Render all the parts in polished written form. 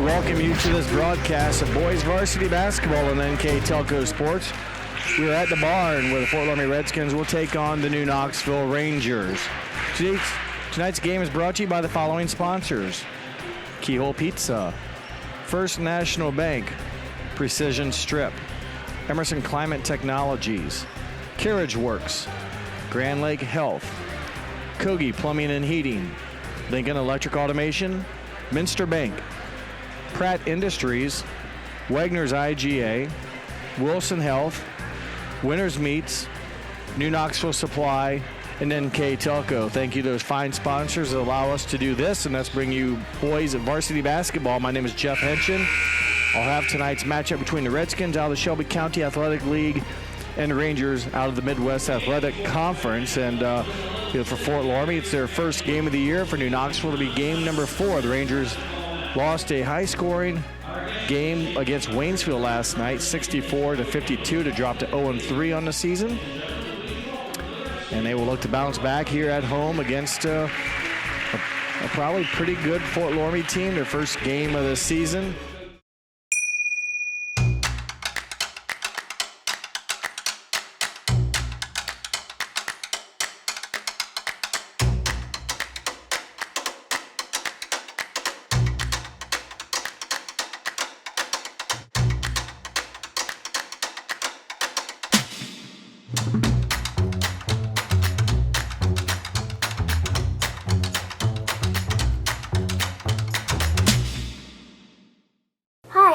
welcome you to this broadcast of boys varsity basketball on NKTelco Sports. We are at the barn where the Fort Loramie Redskins will take on the new Knoxville Rangers. Tonight's game is brought to you by the following sponsors: Keyhole Pizza, First National Bank, Precision Strip, Emerson Climate Technologies, Carriage Works, Grand Lake Health, Kogi Plumbing and Heating, Lincoln Electric Automation, Minster Bank, Pratt Industries, Wagner's IGA, Wilson Health, Winners Meats, New Knoxville Supply, and NKTelco. Thank you to those fine sponsors that allow us to do this, and let's bring you boys varsity basketball. My name is Jeff Henshin. I'll have tonight's matchup between the Redskins out of the Shelby County Athletic League and the Rangers out of the Midwest Athletic Conference. And for Fort Loramie, it's their first game of the year. For New Knoxville, to be game number 4. The Rangers lost a high-scoring game against Waynesville last night, 64-52, to drop to 0-3 on the season. And they will look to bounce back here at home against a probably pretty good Fort Loramie team, their first game of the season.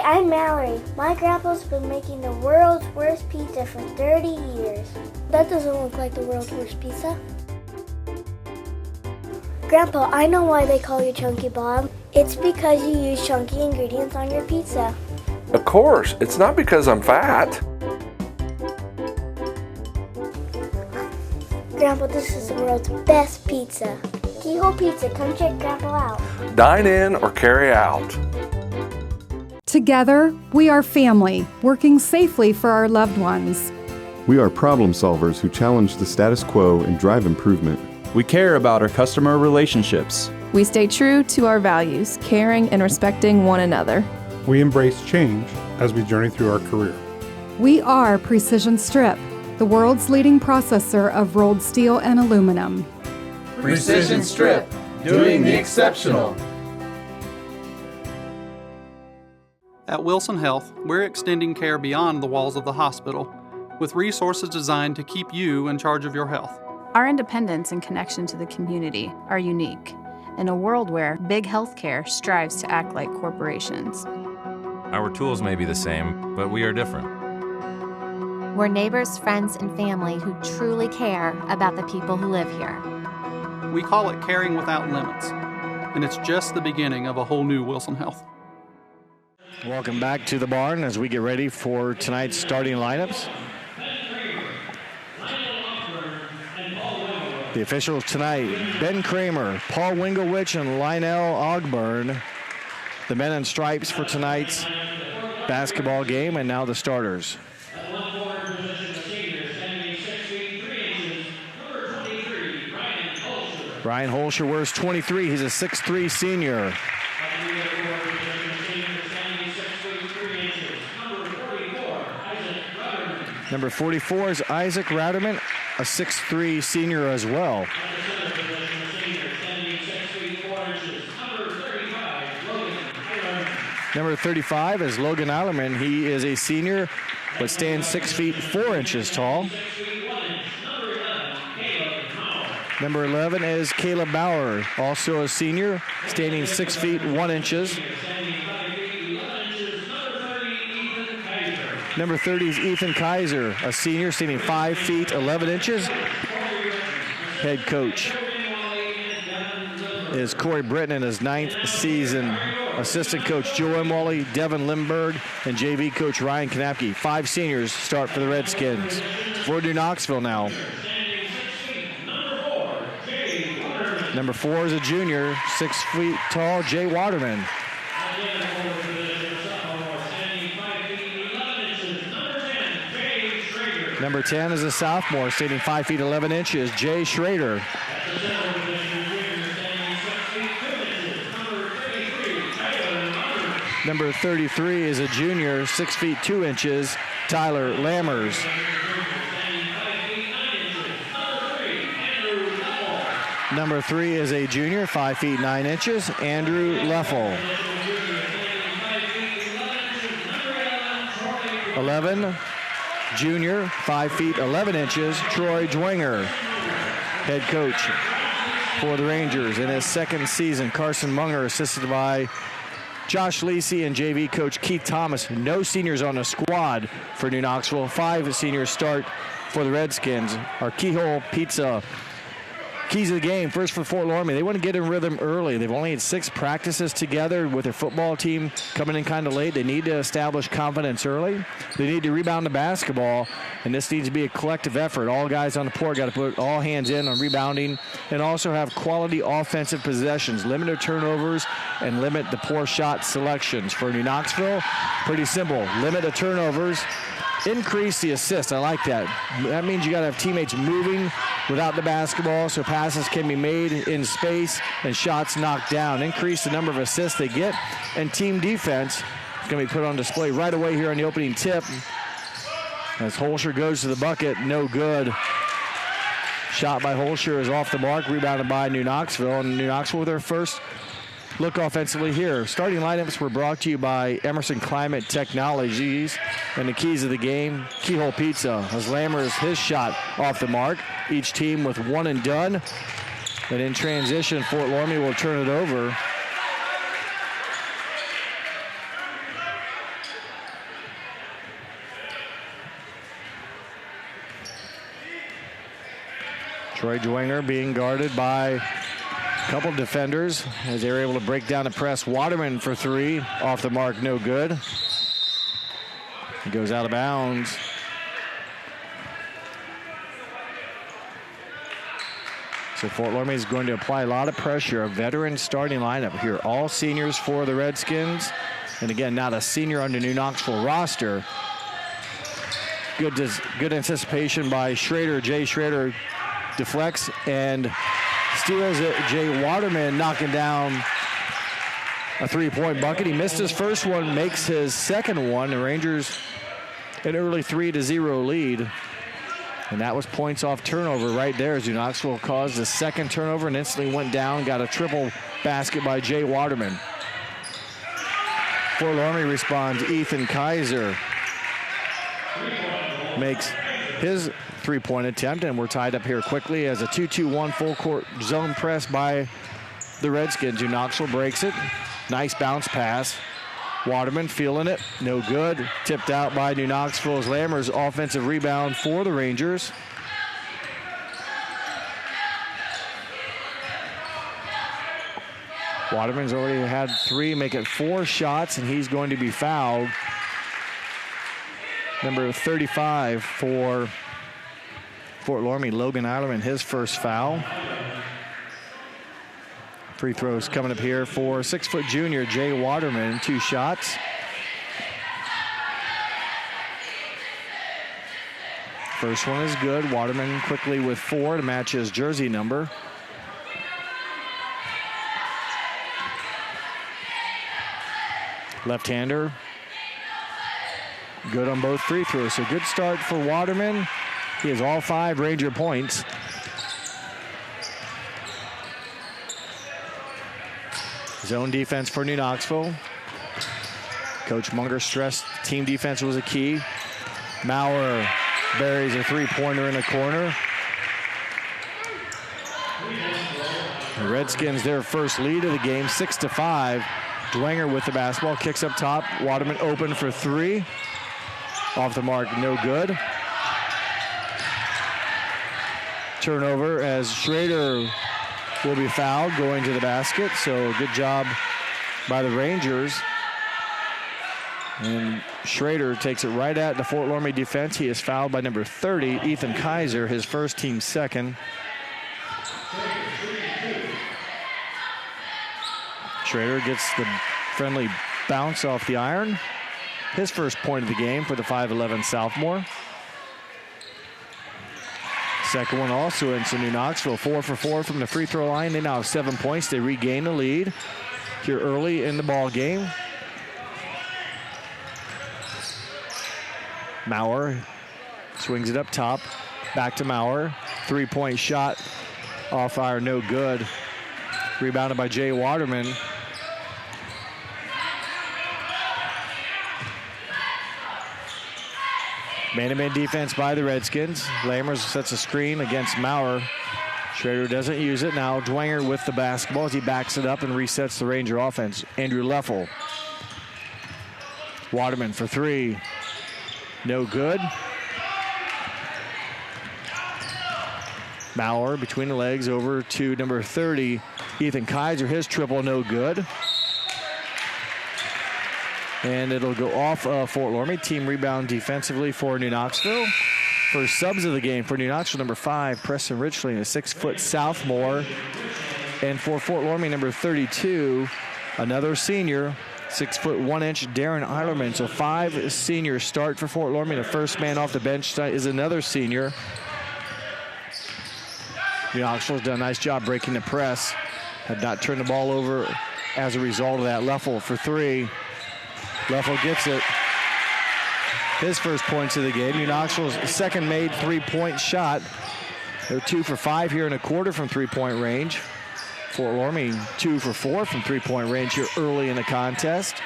I'm Mallory. My grandpa's been making the world's worst pizza for 30 years. That doesn't look like the world's worst pizza. Grandpa, I know why they call you Chunky Bob. It's because you use chunky ingredients on your pizza. Of course, it's not because I'm fat. Grandpa, this is the world's best pizza. Keyhole Pizza, come check Grandpa out. Dine in or carry out. Together, we are family, working safely for our loved ones. We are problem solvers who challenge the status quo and drive improvement. We care about our customer relationships. We stay true to our values, caring and respecting one another. We embrace change as we journey through our career. We are Precision Strip, the world's leading processor of rolled steel and aluminum. Precision Strip, doing the exceptional. At Wilson Health, we're extending care beyond the walls of the hospital, with resources designed to keep you in charge of your health. Our independence and connection to the community are unique in a world where big healthcare strives to act like corporations. Our tools may be the same, but we are different. We're neighbors, friends, and family who truly care about the people who live here. We call it caring without limits, and it's just the beginning of a whole new Wilson Health. Welcome back to the barn as we get ready for tonight's starting lineups. The officials tonight: Ben Kramer, Paul Winglewich, and Lionel Ogburn. The men in stripes for tonight's basketball game, and now the starters. Ryan Holscher wears 23. He's a 6'3" senior. Number 44 is Isaac Ratterman, a 6'3" senior as well. Number 35 is Logan Eilerman. He is a senior, but stands 6 feet 4 inches tall. Number 11 is Caleb Bauer, also a senior, standing 6 feet 1 inches. Number 30 is Ethan Kaiser, a senior, standing 5 feet 11 inches. Head coach is Corey Britton in his 9th season. Assistant coach Joe Emwally, Devin Lindberg, and JV coach Ryan Knapke. 5 seniors start for the Redskins. For New Knoxville now. Number 4 is a junior, 6 feet tall, Jay Waterman. Number 10 is a sophomore, standing 5 feet 11 inches, Jay Schrader. Number 33 is a junior, 6 feet 2 inches, Tyler Lammers. Number 3 is a junior, 5 feet 9 inches, Andrew Leffel. 11, junior, 5 feet 11 inches, Troy Dwenger. Head coach for the Rangers in his second season, Carson Munger, assisted by Josh Lisi and JV coach Keith Thomas. No seniors on the squad for New Knoxville. 5 seniors start for the Redskins. Our Keyhole Pizza keys of the game. First for Fort Loramie. They want to get in rhythm early. They've only had 6 practices together with their football team coming in kind of late. They need to establish confidence early. They need to rebound the basketball, and this needs to be a collective effort. All guys on the court got to put all hands in on rebounding and also have quality offensive possessions, limit their turnovers, and limit the poor shot selections. For New Knoxville, pretty simple. Limit the turnovers, increase the assists. I like that. That means you got to have teammates moving without the basketball so passes can be made in space and shots knocked down. Increase the number of assists they get, and team defense is going to be put on display right away here on the opening tip. As Holscher goes to the bucket, no good. Shot by Holscher is off the mark, rebounded by New Knoxville, and New Knoxville with their first look offensively here. Starting lineups were brought to you by Emerson Climate Technologies, and the keys of the game, Keyhole Pizza. As Lammers, his shot off the mark. Each team with one and done. And in transition, Fort Loramie will turn it over. Troy Dwenger being guarded by a couple defenders as they were able to break down the press. Waterman for 3, off the mark, no good. He goes out of bounds. So Fort Loramie is going to apply a lot of pressure. A veteran starting lineup here. All seniors for the Redskins. And again, not a senior on the New Knoxville roster. Good anticipation by Schrader. Jay Schrader deflects and steals it. Jay Waterman knocking down a 3-point bucket. He missed his first one, makes his second one. The Rangers an early 3-0 lead. And that was points off turnover right there as New Knoxville caused the second turnover and instantly went down, got a triple basket by Jay Waterman. Fort Loramie responds. Ethan Kaiser makes his 3-point attempt, and we're tied up here quickly as a 2-2-1 full court zone press by the Redskins. New Knoxville breaks it. Nice bounce pass. Waterman feeling it, no good. Tipped out by New Knoxville's Lammers. Offensive rebound for the Rangers. Waterman's already had 3, make it 4 shots, and he's going to be fouled. Number 35 for Fort Loramie, Logan Eilerman, his first foul. Free throws coming up here for 6-foot junior Jay Waterman, 2 shots. First one is good. Waterman quickly with 4 to match his jersey number. Left-hander, good on both free throws. So good start for Waterman. He has all 5 Ranger points. Zone defense for New Knoxville. Coach Munger stressed team defense was a key. Maurer buries a 3-pointer in the corner. The Redskins their first lead of the game, 6-5. Dwenger with the basketball, kicks up top. Waterman open for 3. Off the mark, no good. Turnover as Schrader will be fouled going to the basket. So good job by the Rangers. And Schrader takes it right at the Fort Loramie defense. He is fouled by number 30, Ethan Kaiser, his first, team second. Schrader gets the friendly bounce off the iron. His first point of the game for the 5'11 sophomore. Second one also into New Knoxville. 4 for 4 from the free throw line. They now have 7 points. They regain the lead here early in the ball game. Maurer swings it up top. Back to Maurer. Three-point shot. Off fire, no good. Rebounded by Jay Waterman. Man-to-man defense by the Redskins. Lammers sets a screen against Maurer. Schrader doesn't use it. Now Dwenger with the basketball as he backs it up and resets the Ranger offense. Andrew Leffel. Waterman for three. No good. Maurer between the legs over to number 30. Ethan Kaiser, his triple, no good. And it'll go off of Fort Loramie. Team rebound defensively for New Knoxville. First subs of the game for New Knoxville, number 5, Preston Richling, a 6-foot sophomore. And for Fort Loramie, number 32, another senior, 6 1 inch Darren Eilerman. So 5 seniors start for Fort Loramie. The first man off the bench is another senior. New Knoxville's done a nice job breaking the press. Had not turned the ball over as a result of that. Leffel for three. Leffel gets it. His first points of the game. New Knoxville's second made three-point shot. They're 2 for 5 here in a quarter from three-point range. Fort Loramie 2 for 4 from three-point range here early in the contest.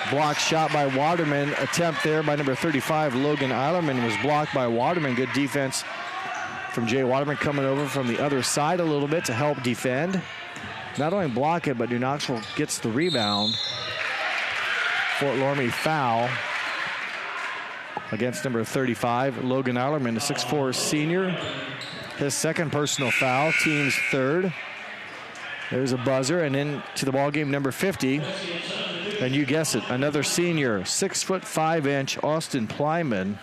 Blocked shot by Waterman. Attempt there by number 35, Logan Eilerman, was blocked by Waterman. Good defense from Jay Waterman coming over from the other side a little bit to help defend. Not only block it, but New Knoxville gets the rebound. Fort Loramie foul against number 35, Logan Eilerman, the 6'4" senior. His second personal foul, team's third. There's a buzzer, and into the ballgame, number 50. And you guess it, another senior, 6'5" Austin Plyman.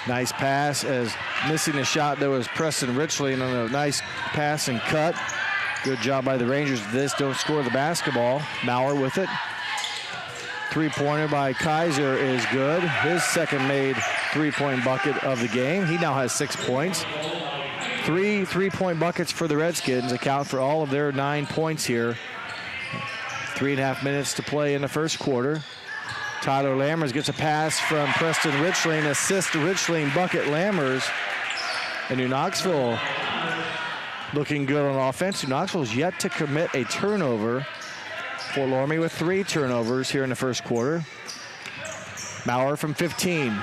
Nice pass as missing the shot there was Preston Richley, and on a nice pass and cut. Good job by the Rangers. This don't score the basketball. Maurer with it. Three-pointer by Kaiser is good. His second made three-point bucket of the game. He now has 6 points. 3 3-point buckets for the Redskins account for all of their 9 points here. 3.5 minutes to play in the first quarter. Tyler Lammers gets a pass from Preston Richling, assist Richling, bucket Lammers. And New Knoxville looking good on offense. New Knoxville's yet to commit a turnover. Fort Loramie with 3 turnovers here in the first quarter. Maurer from 15.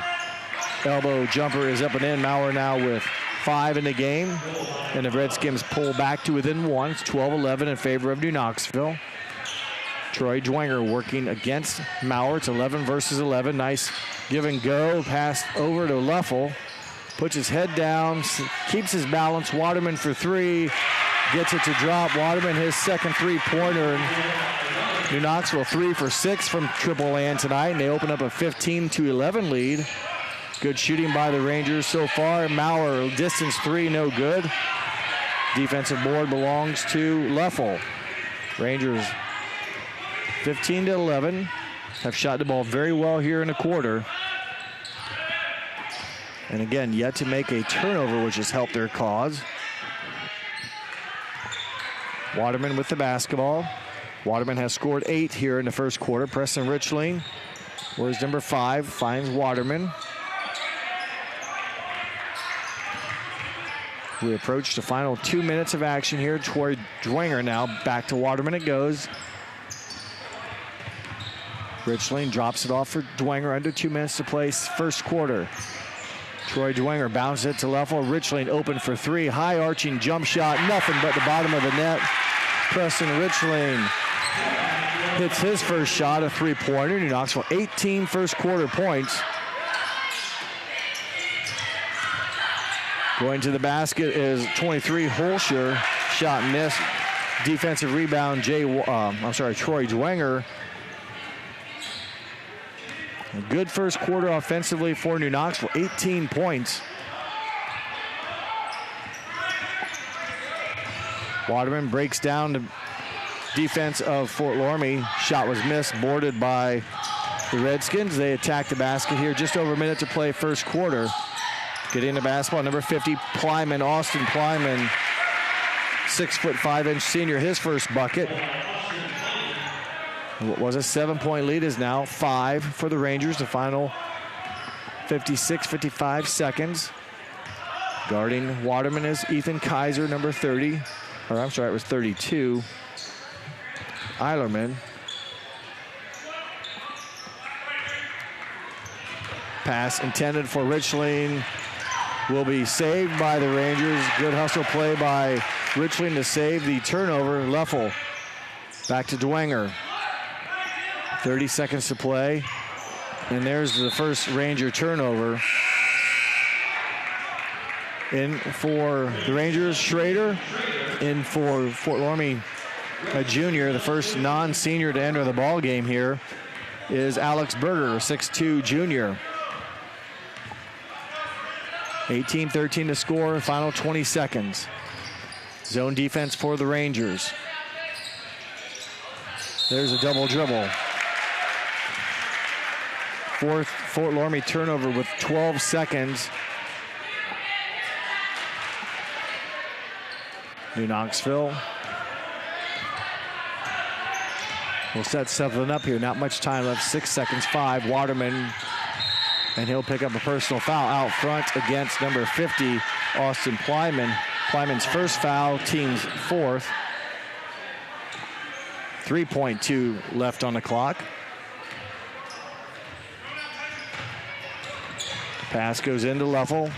Elbow jumper is up and in. Maurer now with 5 in the game. And the Redskins pull back to within 1. It's 12-11 in favor of New Knoxville. Troy Dwenger working against Maurer. It's 11 versus 11. Nice give and go. Pass over to Leffel. Puts his head down, keeps his balance. Waterman for 3. Gets it to drop. Waterman, his second three-pointer. New Knoxville 3 for 6 from Triple Land tonight, and they open up a 15-11 lead. Good shooting by the Rangers so far. Maurer, distance 3, no good. Defensive board belongs to Leffel. Rangers 15-11. Have shot the ball very well here in the quarter. And again, yet to make a turnover, which has helped their cause. Waterman with the basketball. Waterman has scored 8 here in the first quarter. Preston Richling, where's number 5, finds Waterman. We approach the final 2 minutes of action here. Troy Dwenger now back to Waterman it goes. Richling drops it off for Dwenger, under 2 minutes to play first quarter. Troy Dwenger bounces it to Leffel. Richling open for 3. High arching jump shot. Nothing but the bottom of the net. Preston Richling hits his first shot, a three-pointer. New Knoxville 18 first quarter points. Going to the basket is 23 Holscher. Shot missed. Defensive rebound, Troy Dwenger. A good first quarter offensively for New Knoxville, 18 points. Waterman breaks down the defense of Fort Loramie. Shot was missed, boarded by the Redskins. They attack the basket here, just over a minute to play first quarter. Getting the basketball, number 50, Plyman, Austin Plyman, 6'5" senior, his first bucket. What was a 7-point lead is now 5 for the Rangers. The final 55 seconds. Guarding Waterman is Ethan Kaiser, number 30. Or I'm sorry, it was 32. Eilerman. Pass intended for Richling will be saved by the Rangers. Good hustle play by Richling to save the turnover. Leffel back to Dwenger. 30 seconds to play. And there's the first Ranger turnover. In for the Rangers, Schrader. In for Fort Loramie, a junior, the first non-senior to enter the ball game here, is Alex Berger, 6'2" junior. 18-13 to score, final 20 seconds. Zone defense for the Rangers. There's a double dribble. Fourth Fort Loramie turnover with 12 seconds. New Knoxville will set something up here. Not much time left, 6 seconds, 5. Waterman, and he'll pick up a personal foul out front against number 50, Austin Plyman. Plyman's first foul, team's fourth. 3.2 left on the clock. Pass goes into Leffel.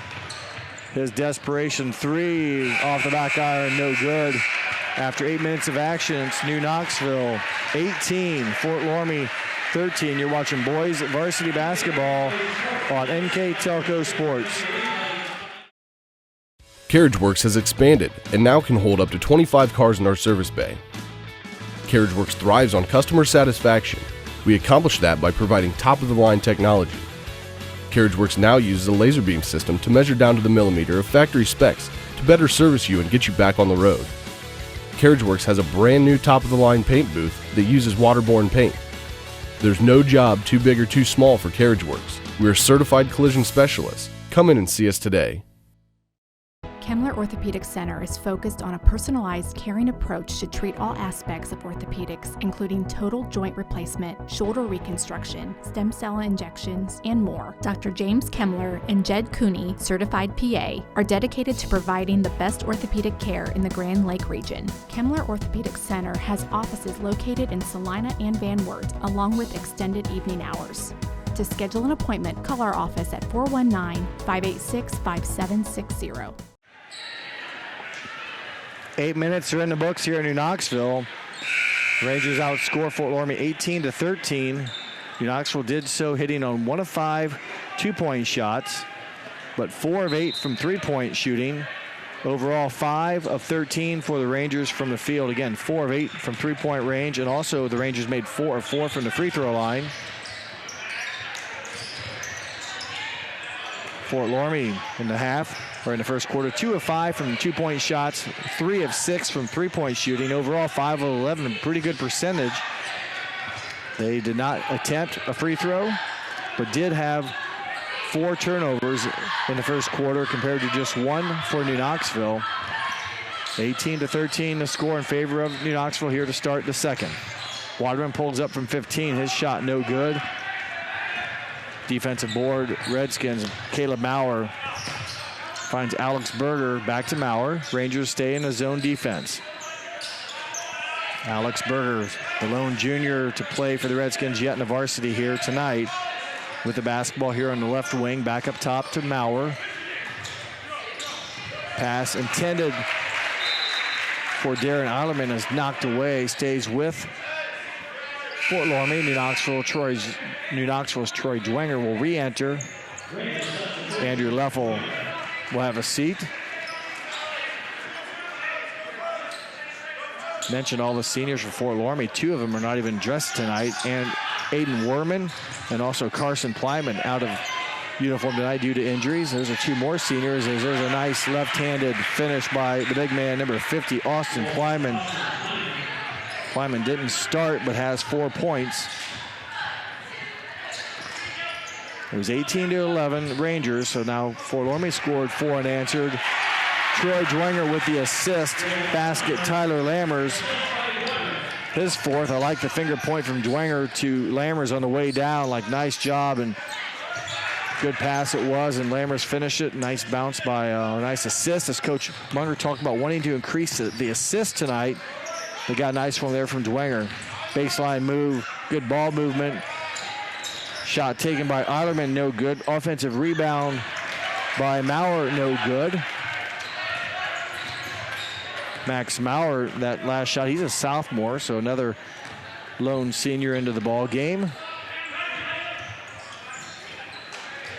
His desperation three off the back iron, no good. After 8 minutes of action, it's New Knoxville 18, Fort Loramie 13. You're watching boys varsity basketball on NKTelco Sports. CarriageWorks has expanded and now can hold up to 25 cars in our service bay. CarriageWorks thrives on customer satisfaction. We accomplish that by providing top-of-the-line technology. CarriageWorks now uses a laser beam system to measure down to the millimeter of factory specs to better service you and get you back on the road. CarriageWorks has a brand new top-of-the-line paint booth that uses waterborne paint. There's no job too big or too small for CarriageWorks. We're certified collision specialists. Come in and see us today. Kemmler Orthopedic Center is focused on a personalized, caring approach to treat all aspects of orthopedics, including total joint replacement, shoulder reconstruction, stem cell injections, and more. Dr. James Kemmler and Jed Cooney, certified PA, are dedicated to providing the best orthopedic care in the Grand Lake region. Kemmler Orthopedic Center has offices located in Salina and Van Wert, along with extended evening hours. To schedule an appointment, call our office at 419-586-5760. 8 minutes are in the books here in New Knoxville. Rangers outscore Fort Loramie 18-13. New Knoxville did so hitting on 1 of 5 two-point shots, but 4 of 8 from three-point shooting. Overall, 5 of 13 for the Rangers from the field. Again, 4 of 8 from three-point range, and also the Rangers made 4 of 4 from the free throw line. Fort Loramie in the half, or in the first quarter, 2 of 5 from two-point shots, 3 of 6 from three-point shooting. Overall, 5 of 11, a pretty good percentage. They did not attempt a free throw, but did have 4 turnovers in the first quarter compared to just 1 for New Knoxville. 18-13 the score in favor of New Knoxville here to start the second. Waterman pulls up from 15. His shot no good. Defensive board, Redskins. Caleb Maurer finds Alex Berger, back to Maurer. Rangers stay in a zone defense. Alex Berger, the lone junior to play for the Redskins yet in the varsity here tonight, with the basketball here on the left wing, back up top to Maurer. Pass intended for Darren Eilerman is knocked away, stays with Fort Loramie. New Knoxville's Troy Dwenger will re-enter. Andrew Leffel will have a seat. Mentioned all the seniors for Fort Loramie. 2 of them are not even dressed tonight. And Aiden Werman and also Carson Plyman out of uniform tonight due to injuries. Those are 2 more seniors. There's a nice left-handed finish by the big man, number 50, Austin Plyman. Plyman didn't start, but has 4 points. It was 18-11 Rangers, so now Fort Loramie scored 4 unanswered. Troy Dwenger with the assist. Basket, Tyler Lammers. his fourth. I like the finger point from Dwenger to Lammers on the way down. Like, nice job and good pass it was, and Lammers finished it. Nice bounce by a nice assist. As Coach Munger talked about wanting to increase the assist tonight. They got a nice one there from Dwenger. Baseline move, good ball movement. Shot taken by Otterman, no good. Offensive rebound by Maurer, no good. Max Maurer, that last shot, he's a sophomore, so another lone senior into the ball game.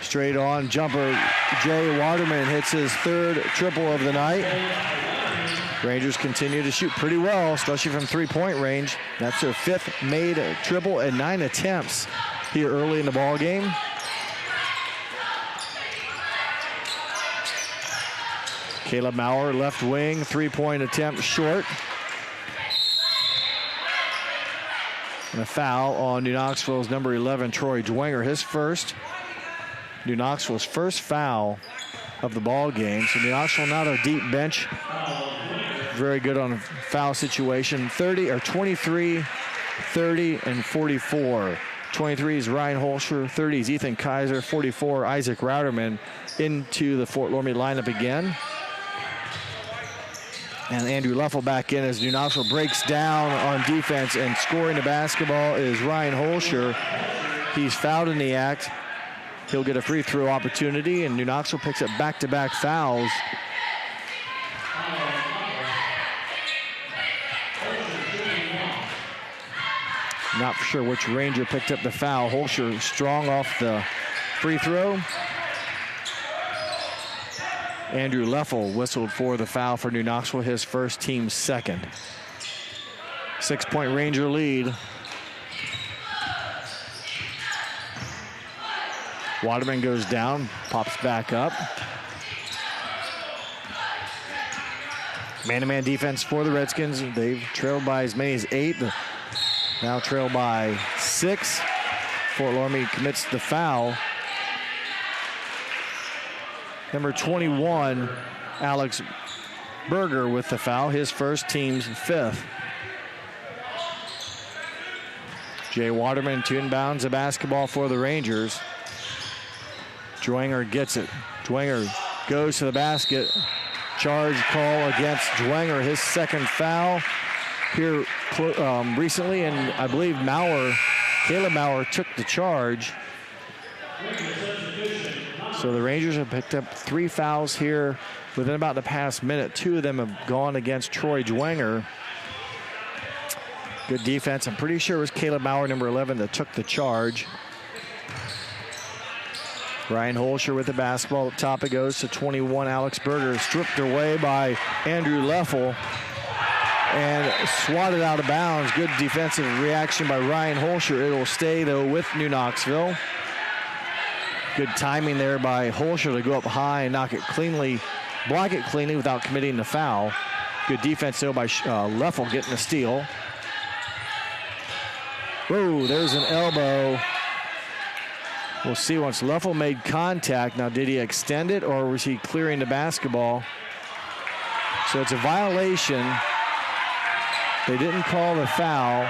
Straight on jumper, Jay Waterman hits his third triple of the night. Rangers continue to shoot pretty well, especially from three-point range. That's their fifth made triple and 9 attempts here early in the ball game. Caleb Maurer, left wing, three-point attempt short. And a foul on New Knoxville's number 11, Troy Dwenger, his first. New Knoxville's first foul of the ball game. So New Knoxville, not a deep bench. Very good on a foul situation. 23, 30, and 44. 23 is Ryan Holscher, 30 is Ethan Kaiser, 44 Isaac Rauterman into the Fort Loramie lineup again. And Andrew Leffel back in as New Knoxville breaks down on defense, and scoring the basketball is Ryan Holscher. He's fouled in the act. He'll get a free throw opportunity, and New Knoxville picks up back-to-back fouls. Not for sure which Ranger picked up the foul. Holscher strong off the free throw. Andrew Leffel whistled for the foul for New Knoxville, his first, team's second. 6-point Ranger lead. Waterman goes down, pops back up. Man-to-man defense for the Redskins. They've trailed by as many as 8. Now trailed by 6. Fort Loramie commits the foul. Number 21, Alex Berger with the foul, his first, team's fifth. Jay Waterman to inbounds the basketball for the Rangers. Dwenger gets it. Dwenger goes to the basket. Charge call against Dwenger, his second foul here recently, and I believe Caleb Maurer took the charge. So the Rangers have picked up 3 fouls here within about the past minute. 2 of them have gone against Troy Dwenger. Good defense. I'm pretty sure it was Caleb Maurer, number 11, that took the charge. Ryan Holscher with the basketball. Up top it goes to 21, Alex Berger. Stripped away by Andrew Leffel and swatted out of bounds. Good defensive reaction by Ryan Holscher. It'll stay, though, with New Knoxville. Good timing there by Holscher to go up high and knock it cleanly, block it cleanly without committing the foul. Good defense, though, by Leffel getting a steal. Whoa, there's an elbow. We'll see once Leffel made contact. Now, did he extend it or was he clearing the basketball? So it's a violation. They didn't call the foul.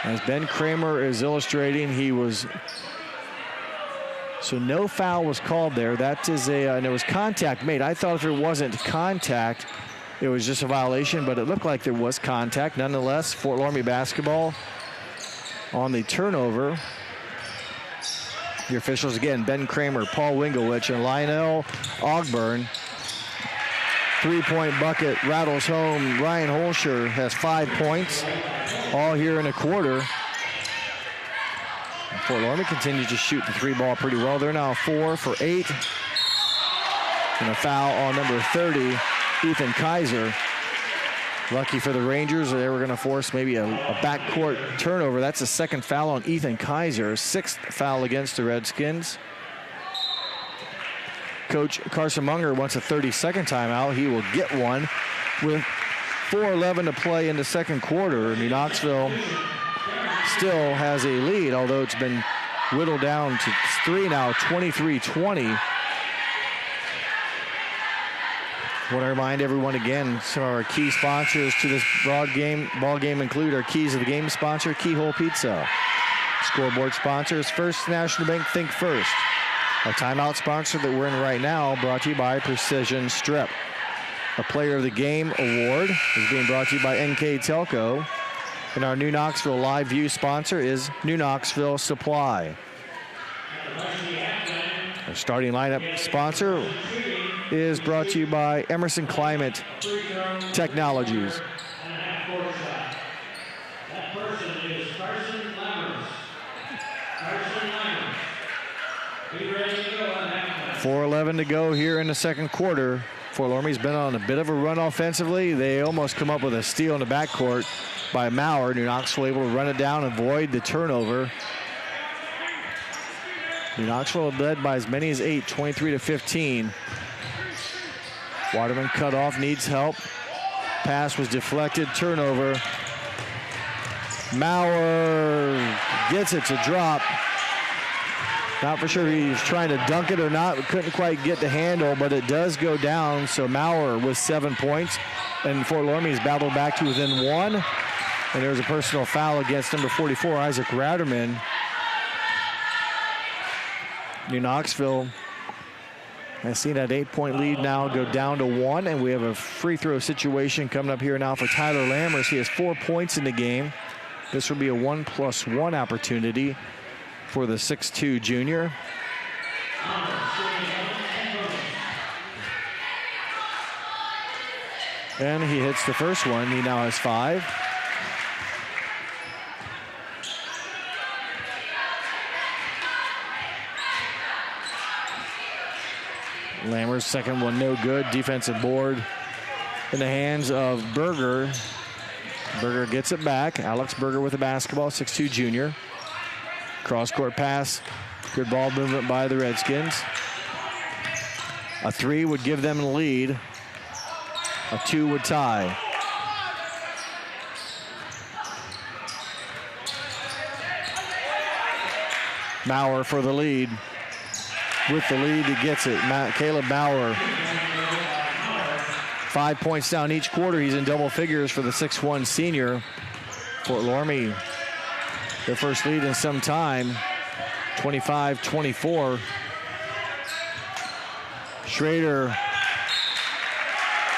As Ben Kramer is illustrating, so no foul was called there. That is and there was contact made. I thought if it wasn't contact, it was just a violation, but it looked like there was contact. Nonetheless, Fort Loramie basketball on the turnover. The officials again, Ben Kramer, Paul Winglewich, and Lionel Ogburn. 3-point bucket rattles home. Ryan Holscher has 5 points, all here in a quarter. Fort Loramie continues to shoot the 3 ball pretty well. They're now 4 for 8. And a foul on number 30, Ethan Kaiser. Lucky for the Rangers, they were going to force maybe a backcourt turnover. That's the second foul on Ethan Kaiser, 6th foul against the Redskins. Coach Carson Munger wants a 30-second timeout. He will get one with 4:11 to play in the second quarter. New Knoxville still has a lead, although it's been whittled down to 3 now, 23-20. Want to remind everyone again, some of our key sponsors to this ball game include our Keys of the Game sponsor, Keyhole Pizza. Scoreboard sponsors, First National Bank, Think First. Our timeout sponsor that we're in right now, brought to you by Precision Strip. A Player of the Game award is being brought to you by NKTelco. And our New Knoxville Live View sponsor is New Knoxville Supply. Our starting lineup sponsor is brought to you by Emerson Climate Technologies. That person is Carson Lammers. Carson Lammers. Be ready to go on halftime. 4:11 to go here in the second quarter. Fort Loramie's been on a bit of a run offensively. They almost come up with a steal in the backcourt by Maurer. New Knoxville able to run it down and avoid the turnover. New Knoxville led by as many as 8, 23-15. Waterman cut off, needs help. Pass was deflected, turnover. Maurer gets it to drop. Not for sure he was trying to dunk it or not. Couldn't quite get the handle, but it does go down. So Maurer with 7 points. And Fort Loramie's battled back to within 1. And there's a personal foul against number 44, Isaac Ratterman. New Knoxville has seen that 8-point lead now go down to 1, and we have a free throw situation coming up here now for Tyler Lammers. He has 4 points in the game. This will be a 1+1 opportunity for the 6'2 junior. And he hits the first one. He now has 5. Lammers' second one no good. Defensive board in the hands of Berger. Berger gets it back. Alex Berger with the basketball, 6'2 junior. Cross-court pass. Good ball movement by the Redskins. A 3 would give them the lead. A 2 would tie. Maurer for the lead. With the lead, he gets it. Caleb Maurer. 5 points down each quarter. He's in double figures for the 6'1 senior. Fort Loramie, their first lead in some time. 25-24. Schrader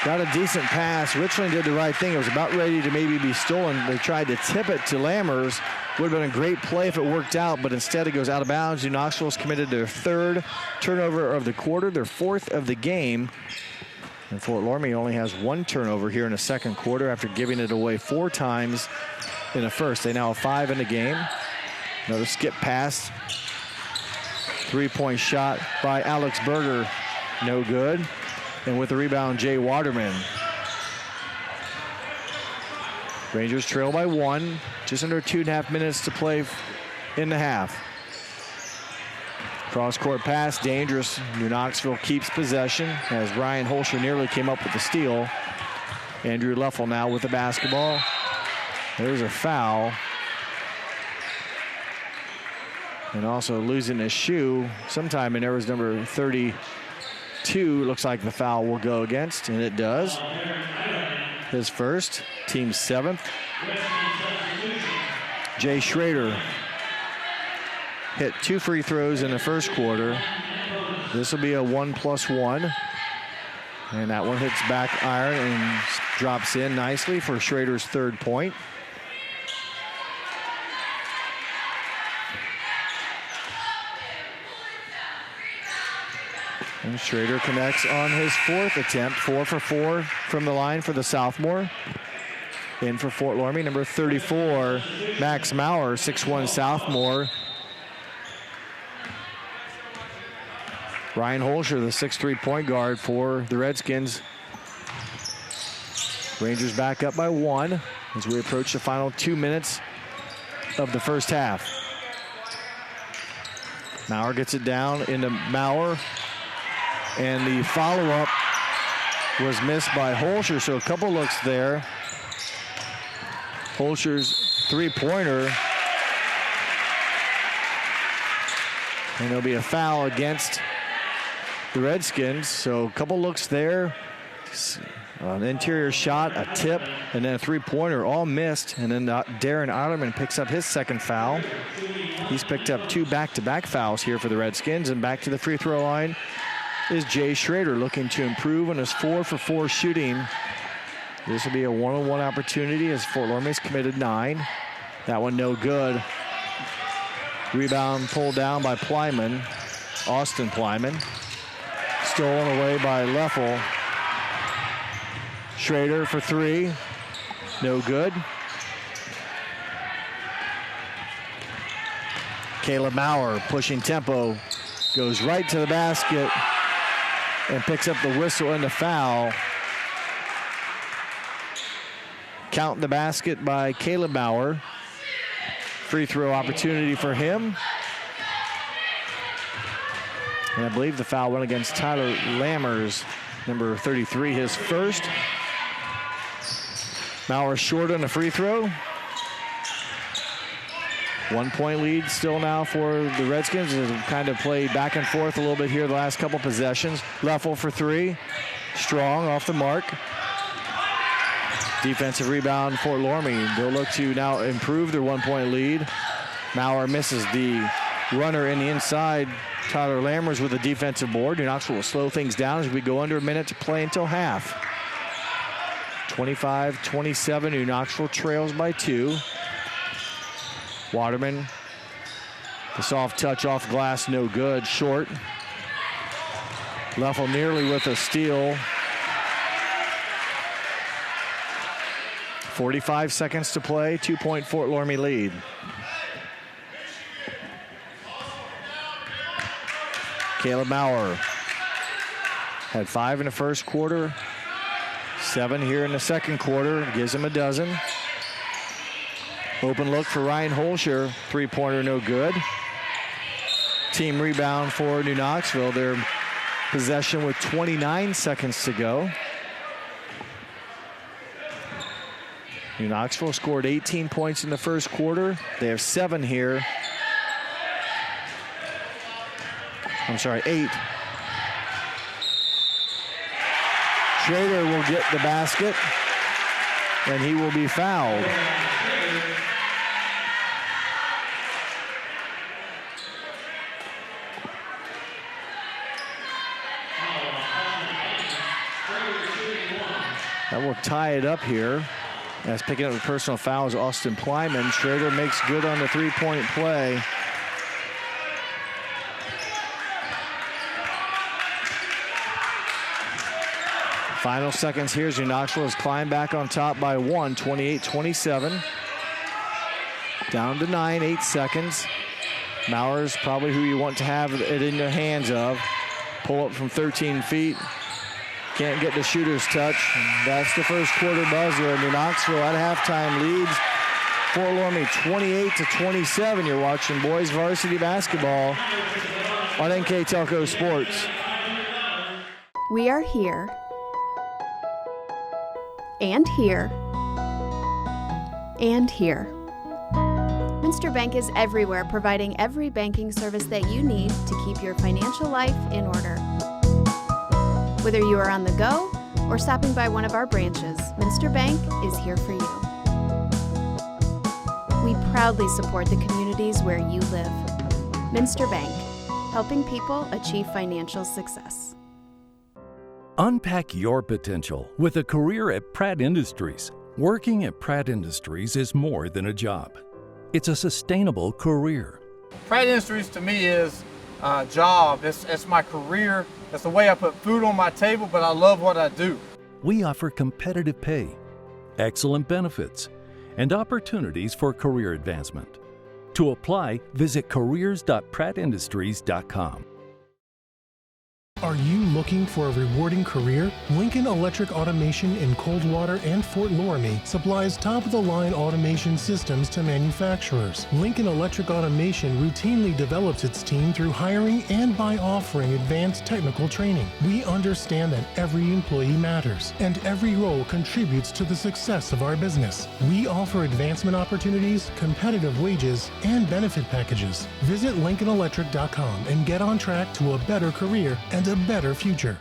got a decent pass. Richland did the right thing. It was about ready to maybe be stolen. They tried to tip it to Lammers. Would have been a great play if it worked out, but instead it goes out of bounds. New Knoxville's committed their 3rd turnover of the quarter, their 4th of the game. And Fort Loramie only has 1 turnover here in the second quarter after giving it away 4 times in the first. They now have 5 in the game. Another skip pass. 3-point shot by Alex Berger. No good. And with the rebound, Jay Waterman. Rangers trail by 1. Just under 2.5 minutes to play in the half. Cross-court pass, dangerous. New Knoxville keeps possession as Ryan Holscher nearly came up with the steal. Andrew Leffel now with the basketball. There's a foul. And also losing a shoe. Sometime in there was number 32. Looks like the foul will go against, and it does. His first, team's 7th. Jay Schrader hit 2 free throws in the first quarter. This will be a 1+1. And that one hits back iron and drops in nicely for Schrader's 3rd point. And Schrader connects on his 4th attempt. 4 for 4 from the line for the sophomore. In for Fort Loramie, number 34, Max Maurer, 6'1 sophomore. Ryan Holscher, the 6'3 point guard for the Redskins. Rangers back up by 1 as we approach the final 2 minutes of the first half. Maurer gets it down into Maurer. And the follow-up was missed by Holscher, so a couple looks there. Holscher's 3-pointer. And there'll be a foul against the Redskins, so a couple looks there. An interior shot, a tip, and then a three-pointer, all missed. And then Darren Otterman picks up his second foul. He's picked up 2 back-to-back fouls here for the Redskins. And back to the free throw line is Jay Schrader, looking to improve on his 4-for-4 shooting. This will be a one-on-one opportunity as Fort Loramie's committed 9. That one no good. Rebound pulled down by Plyman, Austin Plyman. Stolen away by Leffel. Schrader for 3, no good. Caleb Maurer pushing tempo, goes right to the basket and picks up the whistle and the foul. Count the basket by Caleb Maurer. Free throw opportunity for him. And I believe the foul went against Tyler Lammers, number 33, his first. Maurer short on the free throw. 1-point lead still now for the Redskins. They've kind of played back and forth a little bit here the last couple possessions. Leffel for 3. Strong off the mark. Defensive rebound, Fort Loramie. They'll look to now improve their 1-point lead. Maurer misses the runner in the inside. Tyler Lammers with a defensive board. New Knoxville will slow things down as we go under a minute to play until half. 25-27, New Knoxville trails by 2. Waterman, the soft touch off glass, no good, short. Leffel nearly with a steal. 45 seconds to play, 2-point Fort Loramie lead. Caleb Maurer had 5 in the first quarter, 7 here in the second quarter, gives him a dozen. Open look for Ryan Holscher, 3-pointer no good. Team rebound for New Knoxville, their possession with 29 seconds to go. New Knoxville scored 18 points in the first quarter. They have 7 here. I'm sorry, 8. Schrader will get the basket, and he will be fouled. That will tie it up here. As picking up the personal foul is Austin Plyman. Schrader makes good on the 3-point play. Final seconds here as New Knoxville has climbed back on top by 1, 28-27. Down to 9, 8 seconds. Maurer's probably who you want to have it in your hands of. Pull up from 13 feet. Can't get the shooter's touch. That's the first quarter buzzer. New Knoxville at halftime leads Fort Loramie 28-27. You're watching boys varsity basketball on NKTelco Sports. We are here and here and here. Minster Bank is everywhere, providing every banking service that you need to keep your financial life in order. Whether you are on the go or stopping by one of our branches, Minster Bank is here for you. We proudly support the communities where you live. Minster Bank, helping people achieve financial success. Unpack your potential with a career at Pratt Industries. Working at Pratt Industries is more than a job. It's a sustainable career. Pratt Industries to me is a job. It's my career. It's the way I put food on my table, but I love what I do. We offer competitive pay, excellent benefits, and opportunities for career advancement. To apply, visit careers.prattindustries.com. Are you looking for a rewarding career? Lincoln Electric Automation in Coldwater and Fort Loramie supplies top-of-the-line automation systems to manufacturers. Lincoln Electric Automation routinely develops its team through hiring and by offering advanced technical training. We understand that every employee matters, and every role contributes to the success of our business. We offer advancement opportunities, competitive wages, and benefit packages. Visit LincolnElectric.com and get on track to a better career and a better future.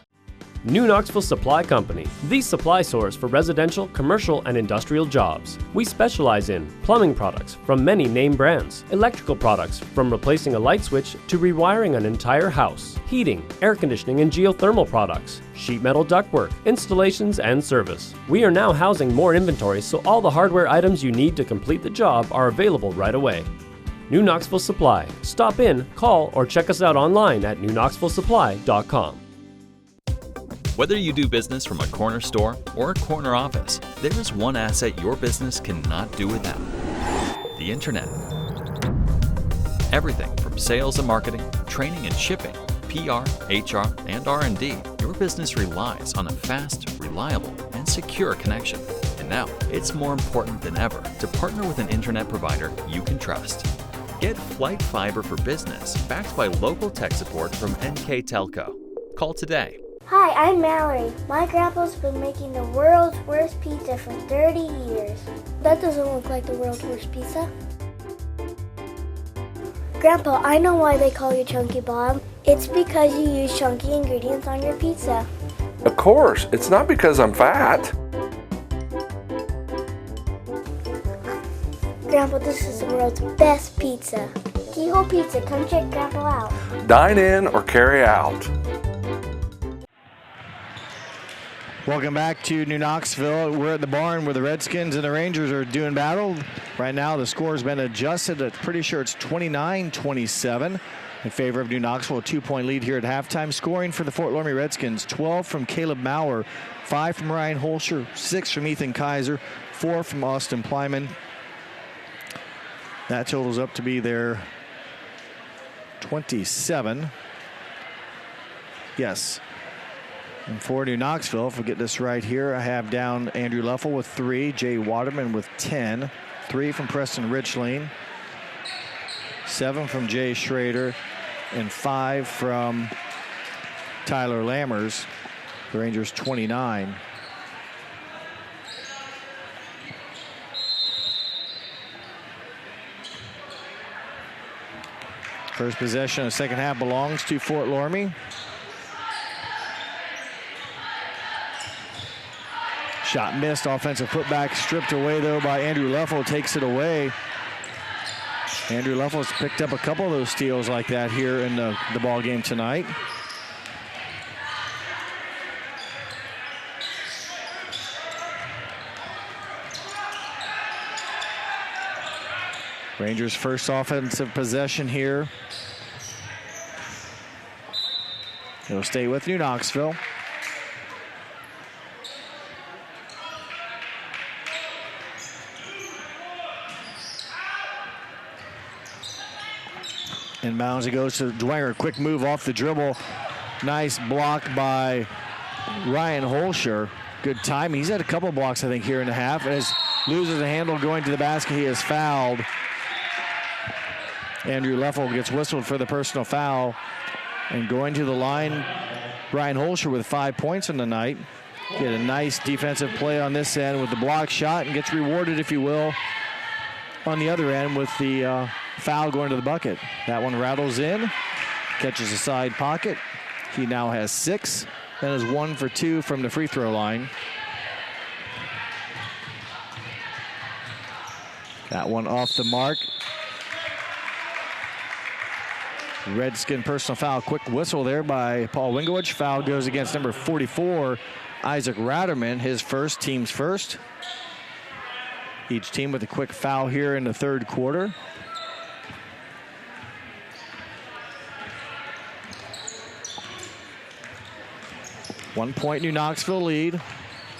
New Knoxville Supply Company, the supply source for residential, commercial, and industrial jobs. We specialize in plumbing products from many name brands, electrical products from replacing a light switch to rewiring an entire house, heating, air conditioning, and geothermal products, sheet metal ductwork, installations, and service. We are now housing more inventory, so all the hardware items you need to complete the job are available right away. New Knoxville Supply. Stop in, call, or check us out online at newknoxvillesupply.com. Whether you do business from a corner store or a corner office, there is one asset your business cannot do without: the internet. Everything from sales and marketing, training and shipping, PR, HR, and R&D, your business relies on a fast, reliable, and secure connection. And now, it's more important than ever to partner with an internet provider you can trust. Get Flight Fiber for Business, backed by local tech support from NKTelco. Call today. Hi, I'm Mallory. My grandpa's been making the world's worst pizza for 30 years. That doesn't look like the world's worst pizza. Grandpa, I know why they call you Chunky Bob. It's because you use chunky ingredients on your pizza. Of course, it's not because I'm fat. Grandpa, this is the world's best pizza. Keyhole Pizza, come check Grandpa out. Dine in or carry out. Welcome back to New Knoxville. We're at the barn where the Redskins and the Rangers are doing battle. Right now the score has been adjusted. I'm pretty sure it's 29-27 in favor of New Knoxville. A 2-point lead here at halftime. Scoring for the Fort Loramie Redskins: 12 from Caleb Maurer, 5 from Ryan Holscher, 6 from Ethan Kaiser, 4 from Austin Plyman. That totals up to be their 27. Yes. And for New Knoxville, if we get this right here, I have down Andrew Leffel with 3, Jay Waterman with 10, 3 from Preston Richling, 7 from Jay Schrader, and 5 from Tyler Lammers. The Rangers 29. First possession of the second half belongs to Fort Loramie. Shot missed, offensive putback stripped away though by Andrew Leffel, takes it away. Andrew Leffel's picked up a couple of those steals like that here in the ball game tonight. Rangers' first offensive possession here. It'll stay with New Knoxville. Inbounds, it goes to Dwenger. Quick move off the dribble. Nice block by Ryan Holscher. Good timing. He's had a couple blocks, I think, here in the half. As loses the handle going to the basket, he is fouled. Andrew Leffel gets whistled for the personal foul. And going to the line, Ryan Holscher with 5 points in the night. Get a nice defensive play on this end with the block shot and gets rewarded, if you will, on the other end with the foul going to the bucket. That one rattles in, catches a side pocket. He now has 6. That is 1 for 2 from the free throw line. That one off the mark. Redskin personal foul. Quick whistle there by Paul Wingowich. Foul goes against number 44, Isaac Ratterman, his first, team's first. Each team with a quick foul here in the third quarter. One-point New Knoxville lead.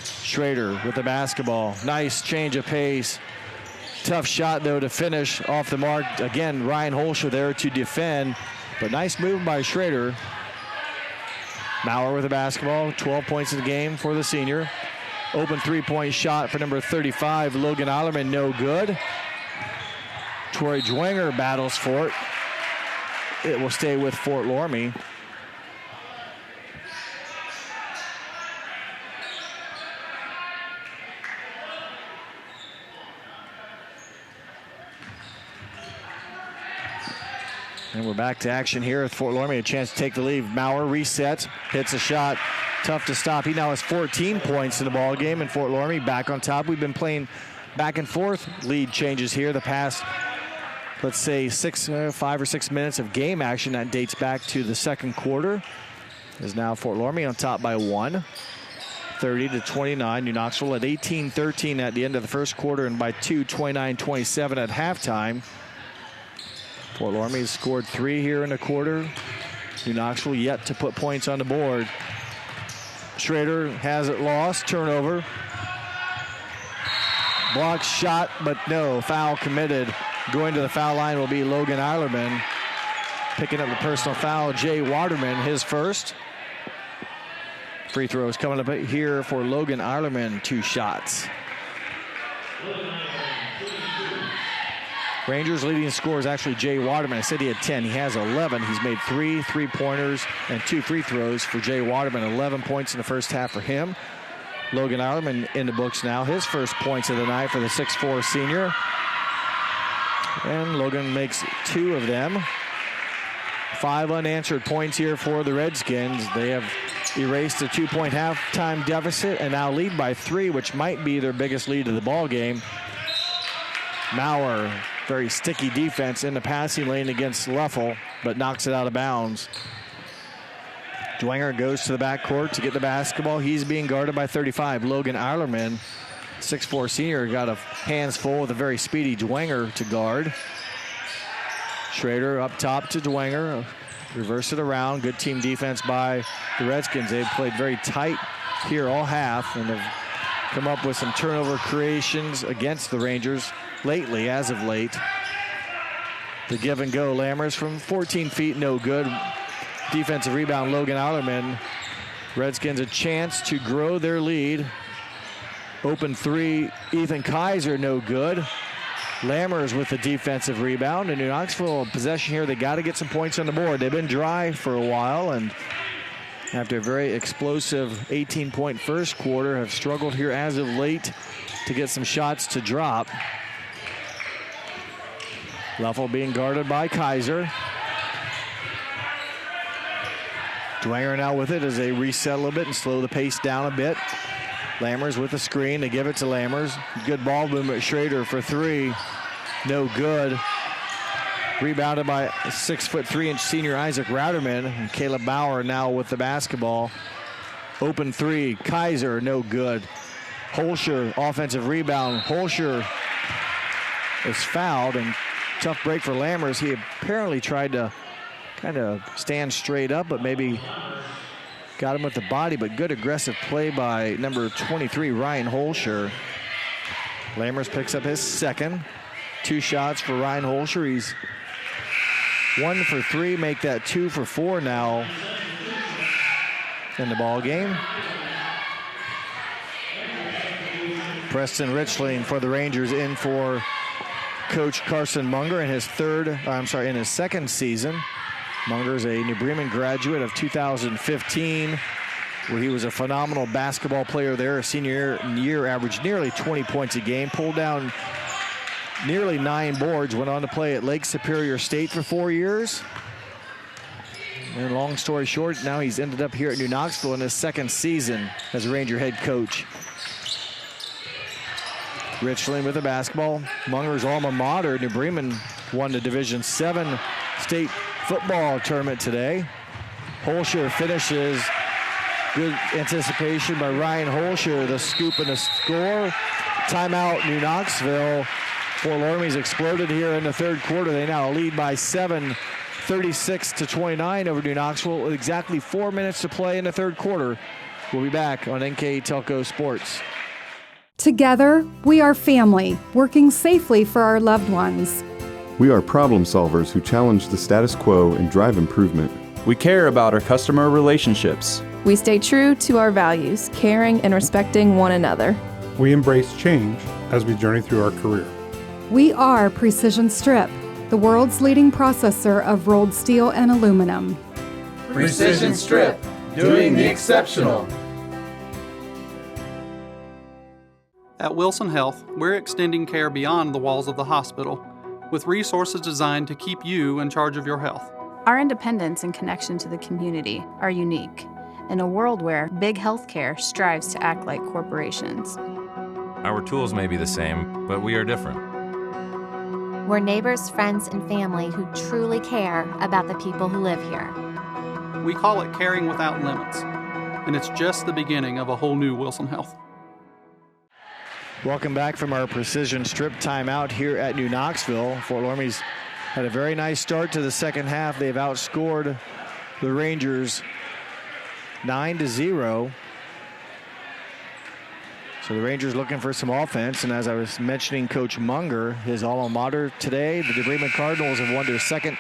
Schrader with the basketball. Nice change of pace. Tough shot, though, to finish off the mark. Again, Ryan Holscher there to defend, but nice move by Schrader. Maurer with the basketball. 12 points in the game for the senior. Open three-point shot for number 35, Logan Eilerman, no good. Troy Dwenger battles for it. It will stay with Fort Loramie. And we're back to action here with Fort Loramie. A chance to take the lead. Maurer resets, hits a shot. Tough to stop. He now has 14 points in the ball game, and Fort Loramie back on top. We've been playing back and forth lead changes here the past, let's say, 5 or 6 minutes of game action. That dates back to the second quarter. Is now Fort Loramie on top by 1, 30-29. New Knoxville at 18-13 at the end of the first quarter, and by 2, 29-27 at halftime. Fort Loramie has scored 3 here in the quarter. New Knoxville yet to put points on the board. Schrader has it lost. Turnover. Block shot, but no. Foul committed. Going to the foul line will be Logan Eilerman. Picking up the personal foul, Jay Waterman, his first. Free throws coming up here for Logan Eilerman, 2 shots. Rangers leading scorer is actually Jay Waterman. I said he had 10. He has 11. He's made 3 3-pointers and 2 free throws for Jay Waterman. 11 points in the first half for him. Logan Eilerman in the books now. His first points of the night for the 6'4 senior. And Logan makes 2 of them. 5 unanswered points here for the Redskins. They have erased a 2-point halftime deficit and now lead by 3, which might be their biggest lead of the ball game. Maurer, very sticky defense in the passing lane against Leffel, but knocks it out of bounds. Dwenger goes to the backcourt to get the basketball. He's being guarded by 35. Logan Eilerman, 6'4 senior, got a hands full with a very speedy Dwenger to guard. Schrader up top to Dwenger. Reverse it around. Good team defense by the Redskins. They've played very tight here all half and have come up with some turnover creations against the Rangers lately, as of late. The give and go. Lammers from 14 feet, no good. Defensive rebound, Logan Eilerman. Redskins a chance to grow their lead. Open 3, Ethan Kaiser, no good. Lammers with the defensive rebound. And New Knoxville possession here. They got to get some points on the board. They've been dry for a while, and after a very explosive 18-point first quarter, have struggled here as of late to get some shots to drop. Leffel being guarded by Kaiser. Dwenger now with it as they reset a little bit and slow the pace down a bit. Lammers with the screen. They give it to Lammers. Good ball movement. Schrader for 3. No good. Rebounded by 6'3" senior Isaac Rauderman. And Caleb Bauer now with the basketball. Open 3. Kaiser, no good. Holscher, offensive rebound. Holscher is fouled, and tough break for Lammers. He apparently tried to kind of stand straight up, but maybe got him with the body, but good aggressive play by number 23, Ryan Holscher. Lammers picks up his second. 2 shots for Ryan Holscher. He's 1 for 3, make that 2 for 4 now in the ball game. Preston Richling for the Rangers in for Coach Carson Munger in his second season. Munger's a New Bremen graduate of 2015, where he was a phenomenal basketball player there. A senior year, averaged nearly 20 points a game, pulled down nearly 9 boards, went on to play at Lake Superior State for 4 years. And long story short, now he's ended up here at New Knoxville in his second season as a Ranger head coach. Richland with the basketball. Munger's alma mater, New Bremen, won the Division VII state football tournament today. Holscher finishes. Good anticipation by Ryan Holscher. The scoop and the score. Timeout, New Knoxville. Fort Loramie's exploded here in the third quarter. They now lead by 7, 36-29 over New Knoxville with exactly 4 minutes to play in the third quarter. We'll be back on NKTelco Sports. Together, we are family, working safely for our loved ones. We are problem solvers who challenge the status quo and drive improvement. We care about our customer relationships. We stay true to our values, caring and respecting one another. We embrace change as we journey through our career. We are Precision Strip, the world's leading processor of rolled steel and aluminum. Precision Strip, doing the exceptional. At Wilson Health, we're extending care beyond the walls of the hospital. with resources designed to keep you in charge of your health. Our independence and connection to the community are unique in a world where big healthcare strives to act like corporations. Our tools may be the same, but we are different. We're neighbors, friends, and family who truly care about the people who live here. We call it caring without limits, and it's just the beginning of a whole new Wilson Health. Welcome back from our precision strip timeout here at New Knoxville. Fort Loramie's had a very nice start to the second half. They've outscored the Rangers 9-0. So the Rangers looking for some offense, and as I was mentioning, Coach Munger, his alma mater today, the DeBremen Cardinals have won their second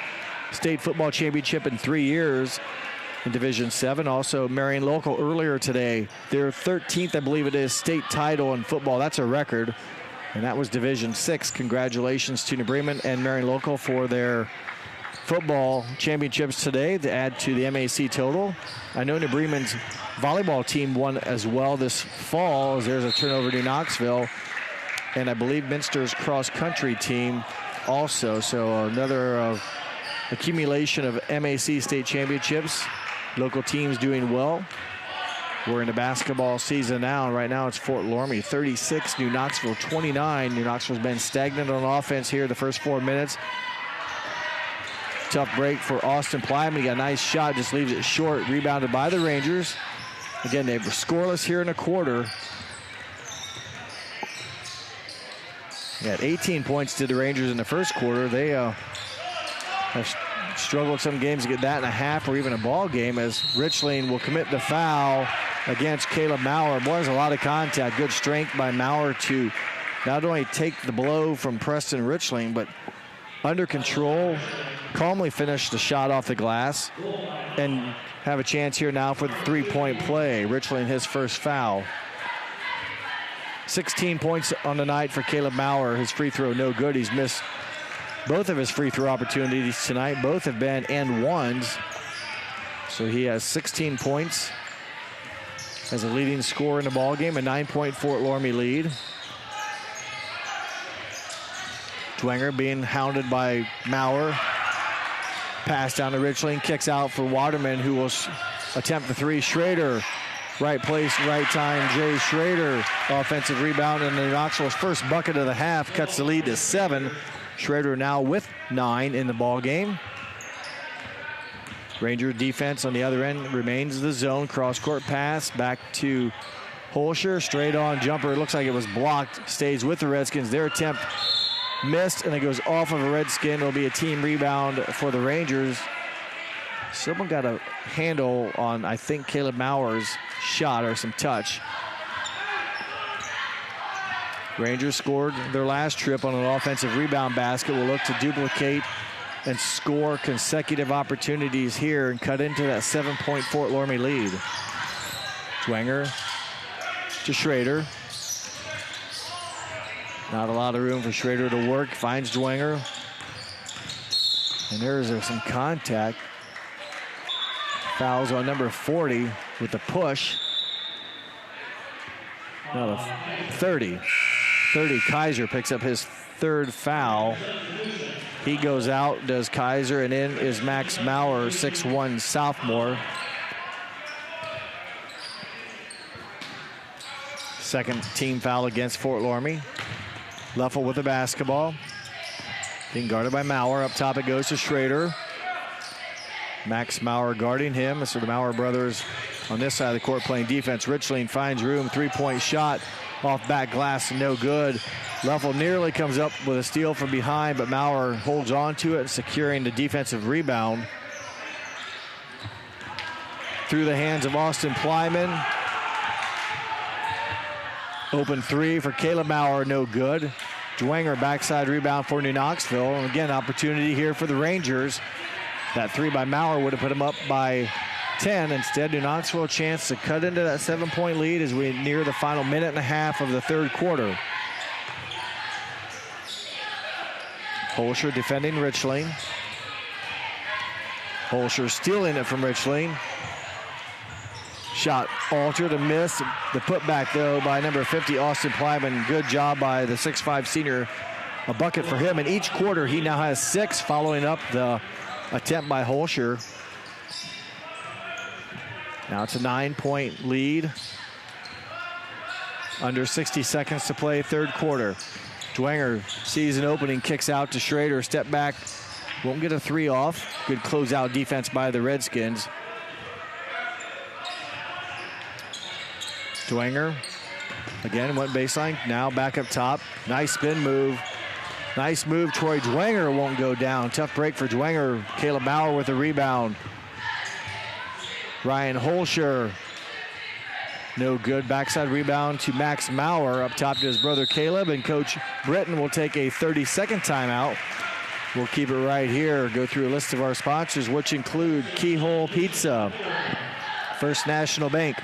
state football championship in 3 years in Division 7. Also, Marion Local earlier today, their 13th, I believe it is, state title in football. That's a record, and that was Division 6. Congratulations to New Bremen and Marion Local for their football championships today to add to the MAC total. I know New Bremen's volleyball team won as well this fall, as there's a turnover to Knoxville, and I believe Minster's cross-country team also. So another accumulation of MAC state championships. Local teams doing well. We're in the basketball season now, and right now it's Fort Loramie 36, New Knoxville 29. New Knoxville's been stagnant on offense here the first 4 minutes. Tough break for Austin Plyman. He got a nice shot, just leaves it short, rebounded by the Rangers. Again, they were scoreless here in a quarter. At 18 points to the Rangers in the first quarter. They have struggled some games to get that in a half or even a ball game, as Richling will commit the foul against Caleb Maurer. Boy, there's a lot of contact. Good strength by Maurer to not only take the blow from Preston Richling, but under control, calmly finish the shot off the glass and have a chance here now for the three-point play. Richling, his first foul. 16 points on the night for Caleb Maurer. His free throw no good. He's missed both of his free throw opportunities tonight. Both have been and ones. So he has 16 points as a leading scorer in the ballgame, a 9-point Fort Loramie lead. Dwenger being hounded by Maurer. Pass down to Richling, kicks out for Waterman, who will attempt the three. Schrader, right place, right time. Jay Schrader, offensive rebound, and the Knoxville's first bucket of the half cuts the lead to 7. Schrader now with 9 in the ball game. Ranger defense on the other end remains the zone. Cross-court pass back to Holscher. Straight on jumper. It looks like it was blocked. Stays with the Redskins. Their attempt missed, and it goes off of a Redskin. It'll be a team rebound for the Rangers. Someone got a handle on, I think, Caleb Maurer's shot or some touch. Rangers scored their last trip on an offensive rebound basket. Will look to duplicate and score consecutive opportunities here and cut into that 7-point Fort Loramie lead. Dwenger to Schrader. Not a lot of room for Schrader to work. Finds Dwenger. And there's some contact. Fouls on number 40 with the push. Now the 30. Kaiser picks up his third foul. He goes out, does Kaiser, and in is Max Maurer, 6'1" sophomore. Second team foul against Fort Loramie. Leffel with the basketball. Being guarded by Maurer. Up top it goes to Schrader. Max Maurer guarding him. So the Maurer brothers on this side of the court playing defense. Richling finds room. 3-point shot off back glass, no good. Leffel nearly comes up with a steal from behind, but Maurer holds on to it, securing the defensive rebound. Through the hands of Austin Plyman. Open three for Caleb Maurer, no good. Dwenger backside rebound for New Knoxville. And again, opportunity here for the Rangers. That three by Maurer would have put him up by 10. Instead, New Knoxville a chance to cut into that 7-point lead as we near the final minute and a half of the third quarter. Holscher defending Richling. Holscher stealing it from Richling. Shot altered and missed. The putback, though, by number 50, Austin Plyman. Good job by the 6'5" senior a bucket for him. In each quarter, he now has 6 following up the attempt by Holscher. Now it's a 9-point lead. Under 60 seconds to play, third quarter. Dwenger sees an opening, kicks out to Schrader. Step back, won't get a 3 off. Good closeout defense by the Redskins. Dwenger again went baseline, now back up top. Nice spin move. Nice move. Troy Dwenger won't go down. Tough break for Dwenger. Caleb Bauer with a rebound. Ryan Holscher, no good. Backside rebound to Max Maurer, up top to his brother Caleb, and Coach Britton will take a 30-second timeout. We'll keep it right here. Go through a list of our sponsors, which include Keyhole Pizza, First National Bank,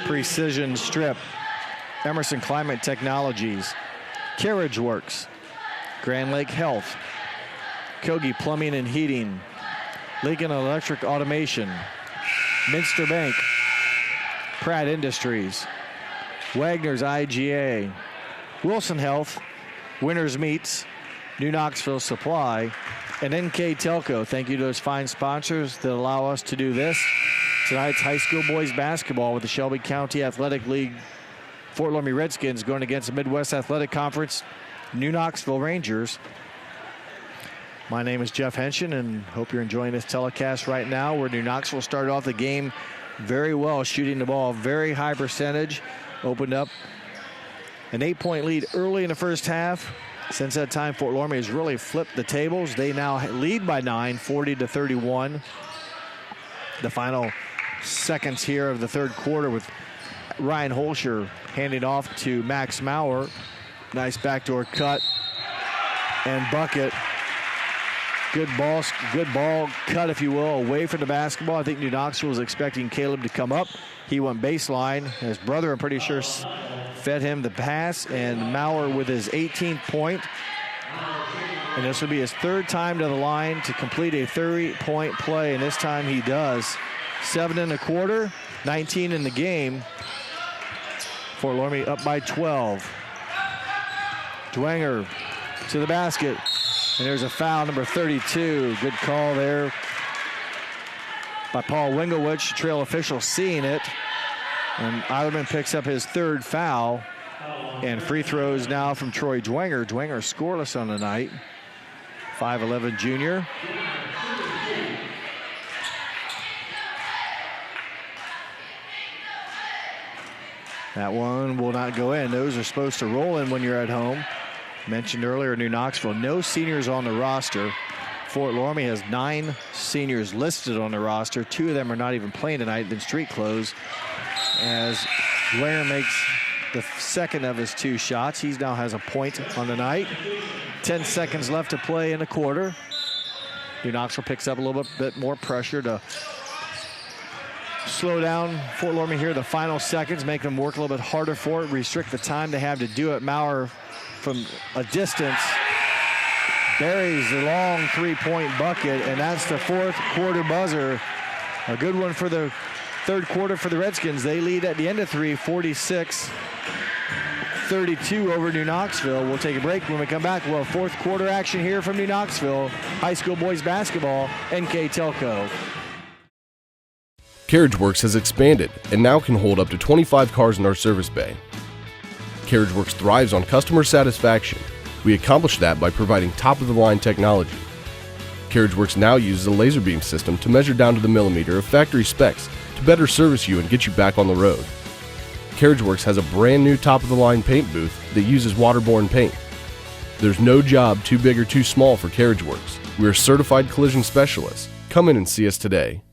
Precision Strip, Emerson Climate Technologies, Carriage Works, Grand Lake Health, Kogi Plumbing and Heating, Lincoln Electric Automation, Minster Bank, Pratt Industries, Wagner's IGA, Wilson Health, Winners Meats, New Knoxville Supply, and NKTelco. Thank you to those fine sponsors that allow us to do this. Tonight's high school boys basketball with the Shelby County Athletic League Fort Loramie Redskins going against the Midwest Athletic Conference New Knoxville Rangers. My name is Jeff Henshin, and hope you're enjoying this telecast right now, where New Knoxville started off the game very well, shooting the ball very high percentage. Opened up an 8-point lead early in the first half. Since that time, Fort Loramie has really flipped the tables. They now lead by 9, 40-31. The final seconds here of the third quarter with Ryan Holscher handing off to Max Maurer. Nice backdoor cut and bucket. Good ball cut, if you will, away from the basketball. I think New Knoxville was expecting Caleb to come up. He went baseline. His brother, I'm pretty sure, fed him the pass, and Maurer with his 18th point. And this will be his third time to the line to complete a 30-point play, and this time he does. 7 in the quarter, 19 in the game. Fort Loramie up by 12. Dwenger to the basket. And there's a foul, number 32. Good call there by Paul Winglewich. Trail official seeing it. And Eilerman picks up his third foul. And free throws now from Troy Dwenger. Dwenger scoreless on the night. 5'11" junior. That one will not go in. Those are supposed to roll in when you're at home. Mentioned earlier, New Knoxville, no seniors on the roster. Fort Loramie has 9 seniors listed on the roster. 2 of them are not even playing tonight, been street closed. As Dwenger makes the second of his 2 shots. He now has a point on the night. 10 seconds left to play in the quarter. New Knoxville picks up a little bit more pressure to slow down Fort Loramie here the final seconds, make them work a little bit harder for it, restrict the time they have to do it. Maurer from a distance buries the long 3-point bucket, and that's the fourth quarter buzzer. A good one for the third quarter for the Redskins. They lead at the end of 3, 46-32 over New Knoxville. We'll take a break. When we come back, we'll have fourth quarter action here from New Knoxville. High school boys basketball, NKTelco. Carriage Works has expanded and now can hold up to 25 cars in our service bay. Carriage Works thrives on customer satisfaction. We accomplish that by providing top-of-the-line technology. Carriage Works now uses a laser beam system to measure down to the millimeter of factory specs to better service you and get you back on the road. Carriage Works has a brand new top-of-the-line paint booth that uses waterborne paint. There's no job too big or too small for Carriage Works. We're certified collision specialists. Come in and see us today.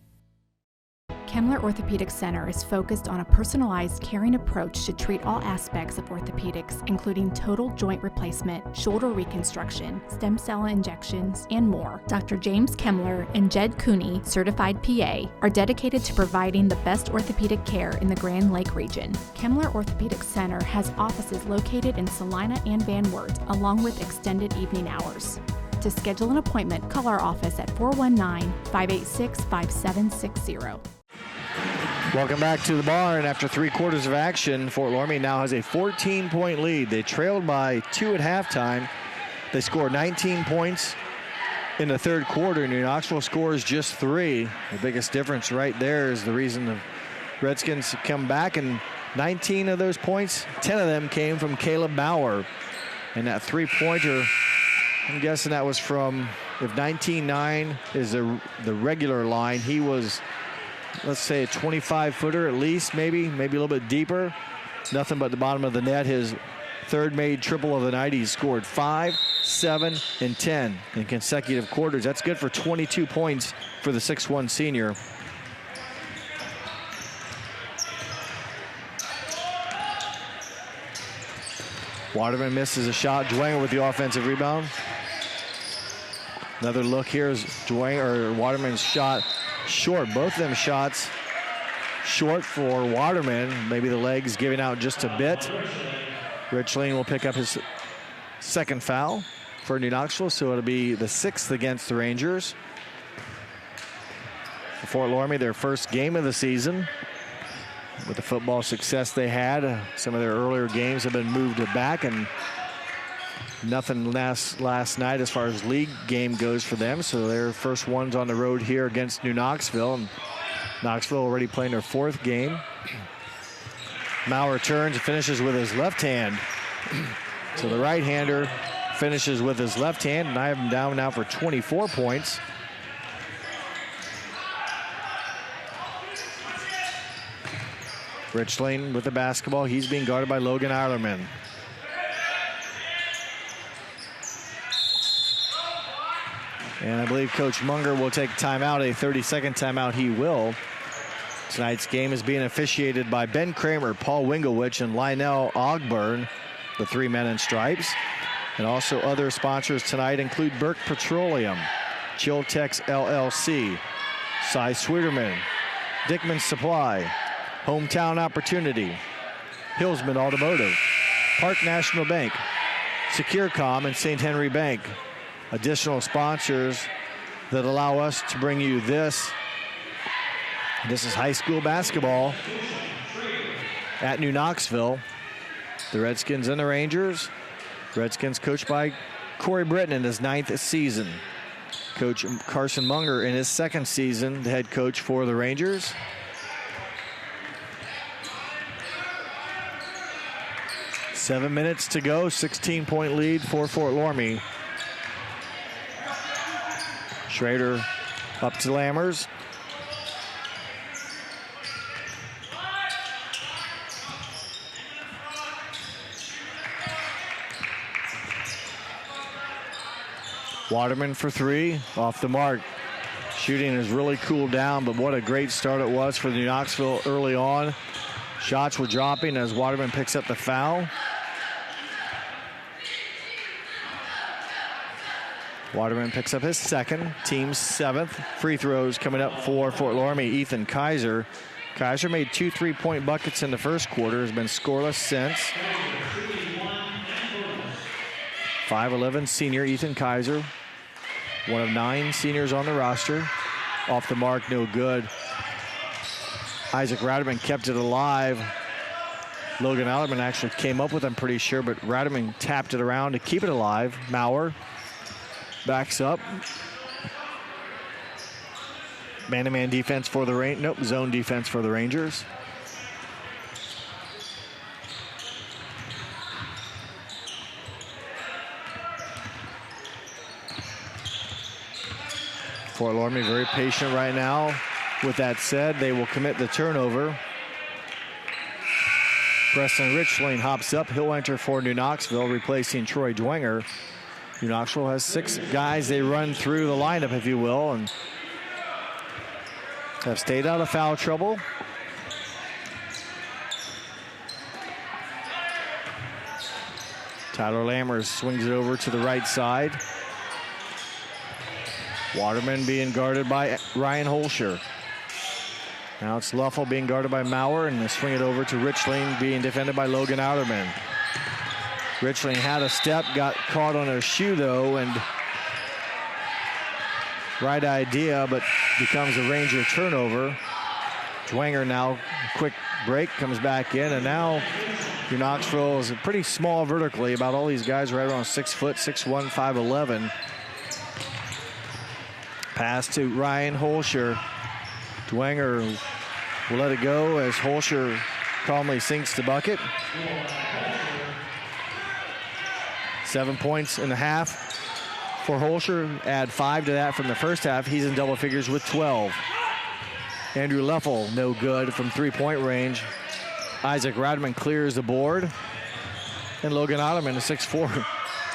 Kemmler Orthopedic Center is focused on a personalized, caring approach to treat all aspects of orthopedics, including total joint replacement, shoulder reconstruction, stem cell injections, and more. Dr. James Kemmler and Jed Cooney, certified PA, are dedicated to providing the best orthopedic care in the Grand Lake region. Kemmler Orthopedic Center has offices located in Salina and Van Wert, along with extended evening hours. To schedule an appointment, call our office at 419-586-5760. Welcome back to the barn. After 3 quarters of action, Fort Loramie now has a 14-point lead. They trailed by 2 at halftime. They scored 19 points in the third quarter. New Knoxville scores just 3. The biggest difference right there is the reason the Redskins come back, and 19 of those points, 10 of them came from Caleb Bauer. And that three-pointer, I'm guessing that was from, if 19-9 is the regular line, he was, let's say, a 25-footer at least, maybe a little bit deeper. Nothing but the bottom of the net. His third made triple of the night. He scored 5, 7, and 10 in consecutive quarters. That's good for 22 points for the 6'1 senior. Waterman misses a shot. Dwenger with the offensive rebound. Another look here is Waterman's shot short. Both of them shots short for Waterman. Maybe the legs giving out just a bit. Richling will pick up his second foul for New Knoxville, so it'll be the 6th against the Rangers. For Fort Loramie, their first game of the season. With the football success they had, some of their earlier games have been moved back, and nothing last night as far as league game goes for them. So their first ones on the road here against New Knoxville. And Knoxville already playing their 4th game. Maurer turns and finishes with his left hand. So the right-hander finishes with his left hand, and I have him down now for 24 points. Richling with the basketball. He's being guarded by Logan Eilerman. And I believe Coach Munger will take timeout, a 30-second timeout he will. Tonight's game is being officiated by Ben Kramer, Paul Winglewich, and Lionel Ogburn, the 3 men in stripes. And also other sponsors tonight include Burke Petroleum, Chiltex LLC, Cy Sweeterman, Dickman Supply, Hometown Opportunity, Hillsman Automotive, Park National Bank, SecureCom, and St. Henry Bank. Additional sponsors that allow us to bring you this. This is high school basketball at New Knoxville. The Redskins and the Rangers. Redskins coached by Corey Britton in his 9th season. Coach Carson Munger in his 2nd season, the head coach for the Rangers. Seven minutes to go, 16-point lead for Fort Loramie. Schrader up to Lammers. Waterman for 3, off the mark. Shooting has really cooled down, but what a great start it was for New Knoxville early on. Shots were dropping as Waterman picks up the foul. Waterman picks up his 2nd, team's 7th. Free throws coming up for Fort Loramie. Ethan Kaiser. Kaiser made 2 3-point buckets in the first quarter, has been scoreless since. 5'11" senior Ethan Kaiser, one of 9 seniors on the roster. Off the mark, no good. Isaac Raderman kept it alive. Logan Eilerman actually came up with him, pretty sure, but Raderman tapped it around to keep it alive. Maurer backs up. Man-to-man defense for the Rangers. Nope, zone defense for the Rangers. Fort Loramie very patient right now. With that said, they will commit the turnover. Preston Richling hops up. He'll enter for New Knoxville, replacing Troy Dwenger. New Knoxville has 6 guys they run through the lineup, if you will, and have stayed out of foul trouble. Tyler Lammers swings it over to the right side. Waterman being guarded by Ryan Holscher. Now it's Luffel being guarded by Maurer, and they swing it over to Richling being defended by Logan Eilerman. Richling had a step, got caught on a shoe though, and right idea, but becomes a Ranger turnover. Dwenger now, quick break, comes back in, and now New Knoxville is pretty small vertically. About all these guys right around 6 foot, 6'1", 5'11". Pass to Ryan Holscher. Dwenger will let it go as Holscher calmly sinks the bucket. 7 points in the half for Holscher. Add 5 to that from the first half. He's in double figures with 12. Andrew Leffel, no good from three-point range. Isaac Radman clears the board. And Logan Otterman, a 6'4"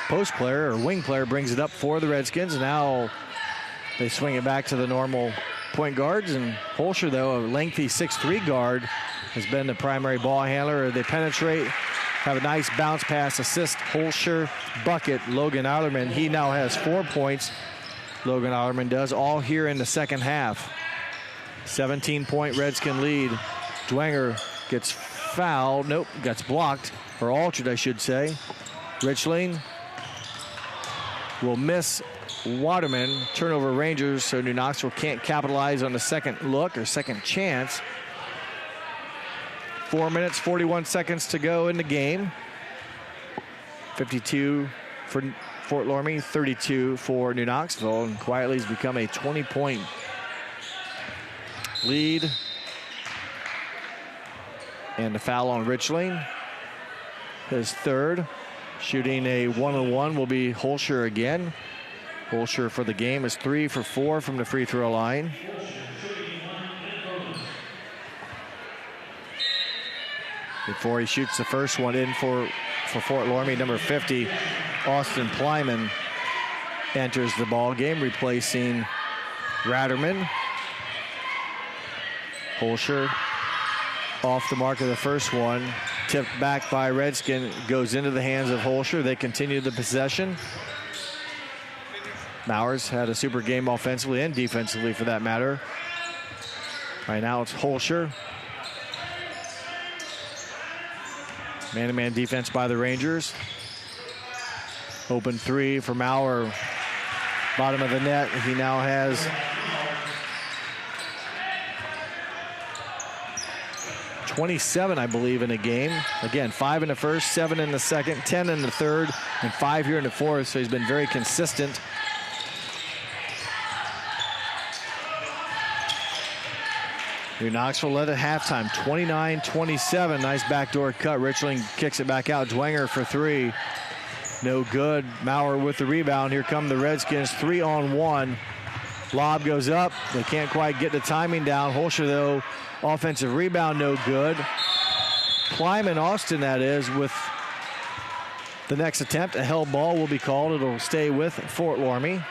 post player or wing player, brings it up for the Redskins. Now they swing it back to the normal point guards. And Holscher, though, a lengthy 6'3" guard, has been the primary ball handler. They penetrate, have a nice bounce pass assist. Holscher bucket. Logan Otterman, he now has 4 points. Logan Otterman does, all here in the second half. 17-point Redskin lead. Dwenger gets fouled. Nope, gets blocked, or altered, I should say. Richling will miss Waterman. Turnover Rangers, so New Knoxville can't capitalize on the second look or second chance. 4 minutes, 41 seconds to go in the game. 52 for Fort Loramie, 32 for New Knoxville, and quietly has become a 20-point lead. And the foul on Richling, his third. Shooting a 1-on-1 will be Holscher again. Holscher for the game is 3 for 4 from the free throw line. Before he shoots the first one in for Fort Loramie, number 50, Austin Plyman enters the ball game, replacing Ratterman. Holscher off the mark of the first one. Tipped back by Redskin, goes into the hands of Holscher. They continue the possession. Mowers had a super game offensively and defensively for that matter. Right now it's Holscher. Man-to-man defense by the Rangers. Open three for Maurer. Bottom of the net. He now has 27, I believe, in a game. Again, 5 in the first, 7 in the second, 10 in the third, and 5 here in the fourth. So he's been very consistent. New Knoxville led at halftime, 29-27. Nice backdoor cut. Richling kicks it back out. Dwenger for 3. No good. Maurer with the rebound. Here come the Redskins, 3-on-1. Lob goes up. They can't quite get the timing down. Holscher, though, offensive rebound, no good. Plyman, Austin, that is, with the next attempt. A held ball will be called. It'll stay with Fort Loramie.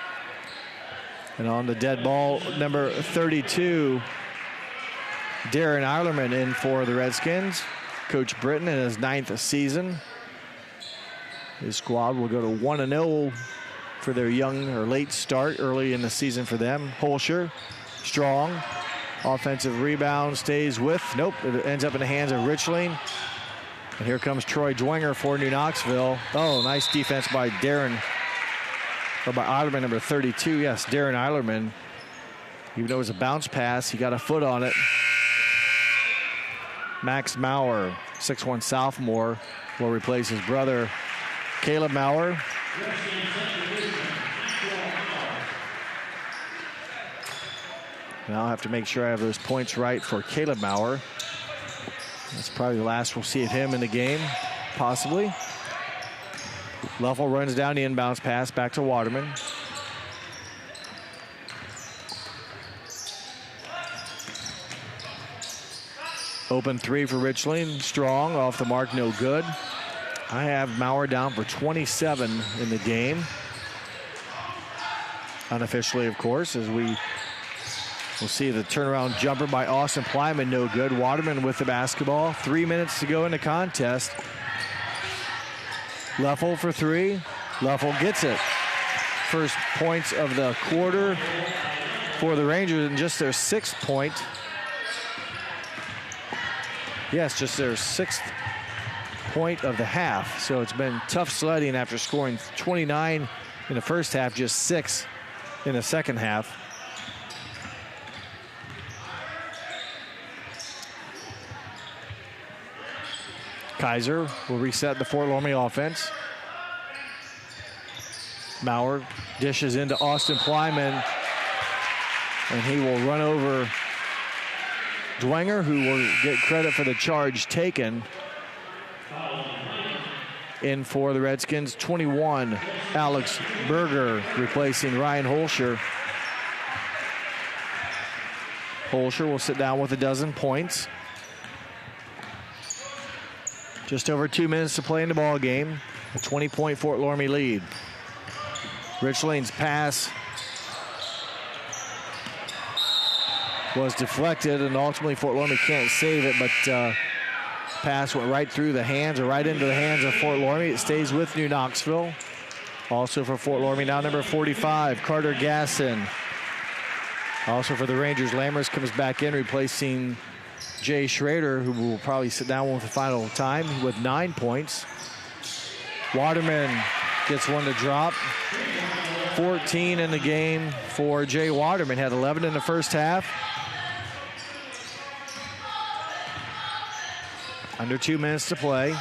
And on the dead ball, number 32, Darren Eilerman in for the Redskins. Coach Britton in his 9th season. His squad will go to 1-0 for their young or late start early in the season for them. Holscher, strong. Offensive rebound stays with. Nope, it ends up in the hands of Richling. And here comes Troy Dwenger for New Knoxville. Oh, nice defense by Darren, or by Eilerman, number 32. Yes, Darren Eilerman. Even though it was a bounce pass, he got a foot on it. Max Maurer, 6'1" sophomore, will replace his brother, Caleb Maurer. Now I'll have to make sure I have those points right for Caleb Maurer. That's probably the last we'll see of him in the game, possibly. Leffel runs down the inbounds pass back to Waterman. Open three for Richling. Strong, off the mark, no good. I have Maurer down for 27 in the game. Unofficially, of course, as we will see the turnaround jumper by Austin Plyman, no good. Waterman with the basketball. 3 minutes to go in the contest. Leffel for 3. Leffel gets it. First points of the quarter for the Rangers, and just their 6th point. Yes, just their 6th point of the half. So it's been tough sledding after scoring 29 in the first half, just 6 in the second half. Kaiser will reset the Fort Loramie offense. Maurer dishes into Austin Plyman, and he will run over Dwenger, who will get credit for the charge taken. In for the Redskins, 21, Alex Berger replacing Ryan Holscher. Holscher will sit down with a dozen points. Just over 2 minutes to play in the ball game. A 20-point Fort Loramie lead. Richlane's pass was deflected, and ultimately Fort Loramie can't save it, but pass went right through the hands, or right into the hands of Fort Loramie. It stays with New Knoxville. Also for Fort Loramie, now number 45, Carter Gasson. Also for the Rangers, Lammers comes back in, replacing Jay Schrader, who will probably sit down with the final time with 9 points. Waterman gets one to drop. 14 in the game for Jay Waterman. Had 11 in the first half. Under 2 minutes to play.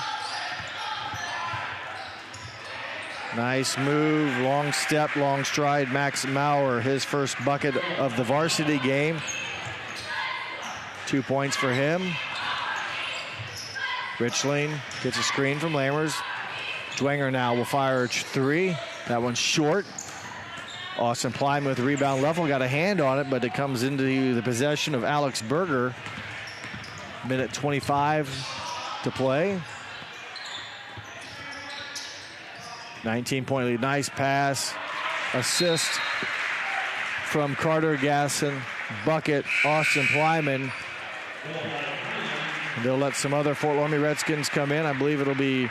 Nice move, long step, long stride. Max Maurer, his first bucket of the varsity game. 2 points for him. Richlane gets a screen from Lammers. Dwenger now will fire a three. That one's short. Austin Plyman with the rebound. Leffel got a hand on it, but it comes into the possession of Alex Berger. Minute 25 to play. 19-point lead. Nice pass. Assist from Carter Gasson. Bucket, Austin Plyman. And they'll let some other Fort Loramie Redskins come in. I believe it'll be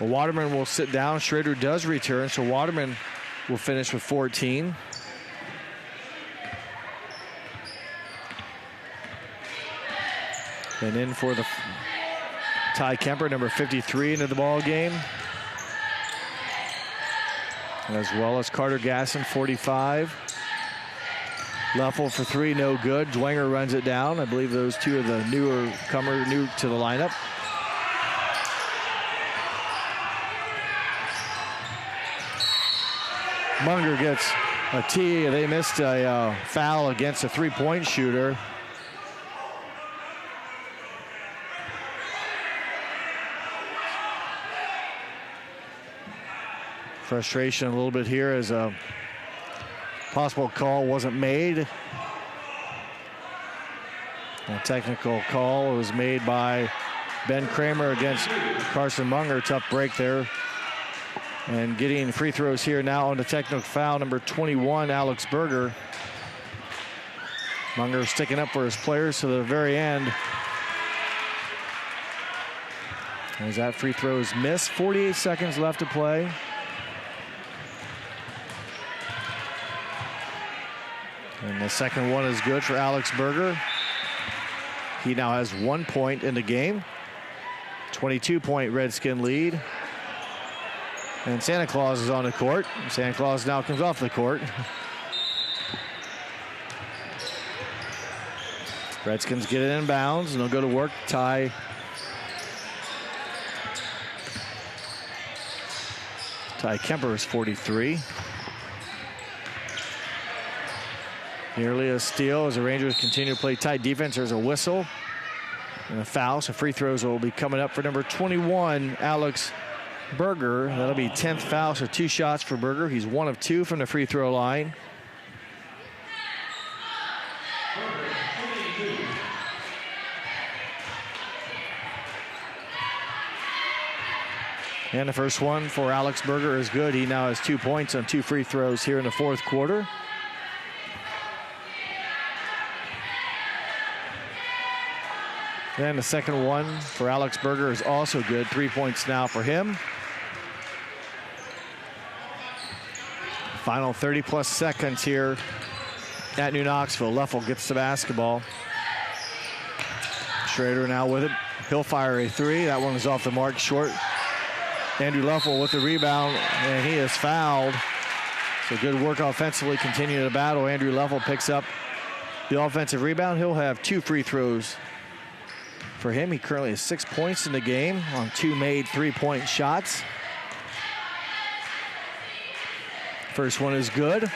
Waterman will sit down. Schrader does return, so Waterman will finish with 14. And in for the Ty Kemper, number 53, into the ball game. As well as Carter Gasson, 45. Leffel for three, no good. Dwenger runs it down. I believe those two are the new to the lineup. Munger gets a tee. They missed a foul against a three-point shooter. Frustration a little bit here as a possible call wasn't made. A technical call was made by Ben Kramer against Carson Munger. Tough break there. And getting free throws here now on the technical foul, number 21, Alex Berger. Munger sticking up for his players to the very end. As that free throw is missed, 48 seconds left to play. And the second one is good for Alex Berger. He now has 1 point in the game. 22-point Redskin lead. And Santa Claus is on the court. Santa Claus now comes off the court. Redskins get it in bounds, and they'll go to work. Ty Kemper is 43. Nearly a steal as the Rangers continue to play tight defense. There's a whistle and a foul, so free throws will be coming up for number 21, Alex Berger. That'll be 10th foul, so 2 shots for Berger. He's 1 of 2 from the free throw line. And the first one for Alex Berger is good. He now has 2 points on 2 free throws here in the fourth quarter. And the second one for Alex Berger is also good. 3 points now for him. Final 30-plus seconds here at New Knoxville. Leffel gets the basketball. Schrader now with it. He'll fire a three. That one is off the mark, short. Andrew Leffel with the rebound, and he is fouled. So good work offensively, continuing to battle. Andrew Leffel picks up the offensive rebound. He'll have 2 free throws for him. He currently has 6 points in the game on 2 made 3-point shots. First one is good.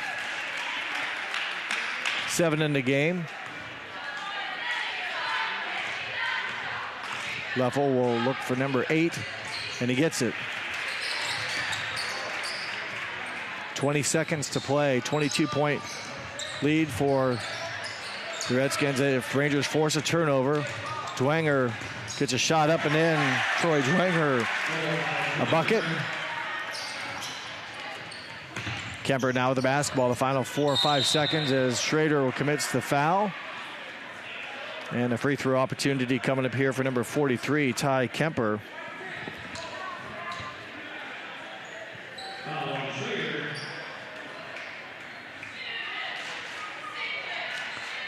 7 in the game. Leffel will look for number 8, and he gets it. 20 seconds to play, 22-point lead for the Redskins. If Rangers force a turnover, Dwenger gets a shot up and in. Troy Dwenger, a bucket. Kemper now with the basketball. The final 4 or 5 seconds as Schrader commits the foul. And a free throw opportunity coming up here for number 43, Ty Kemper.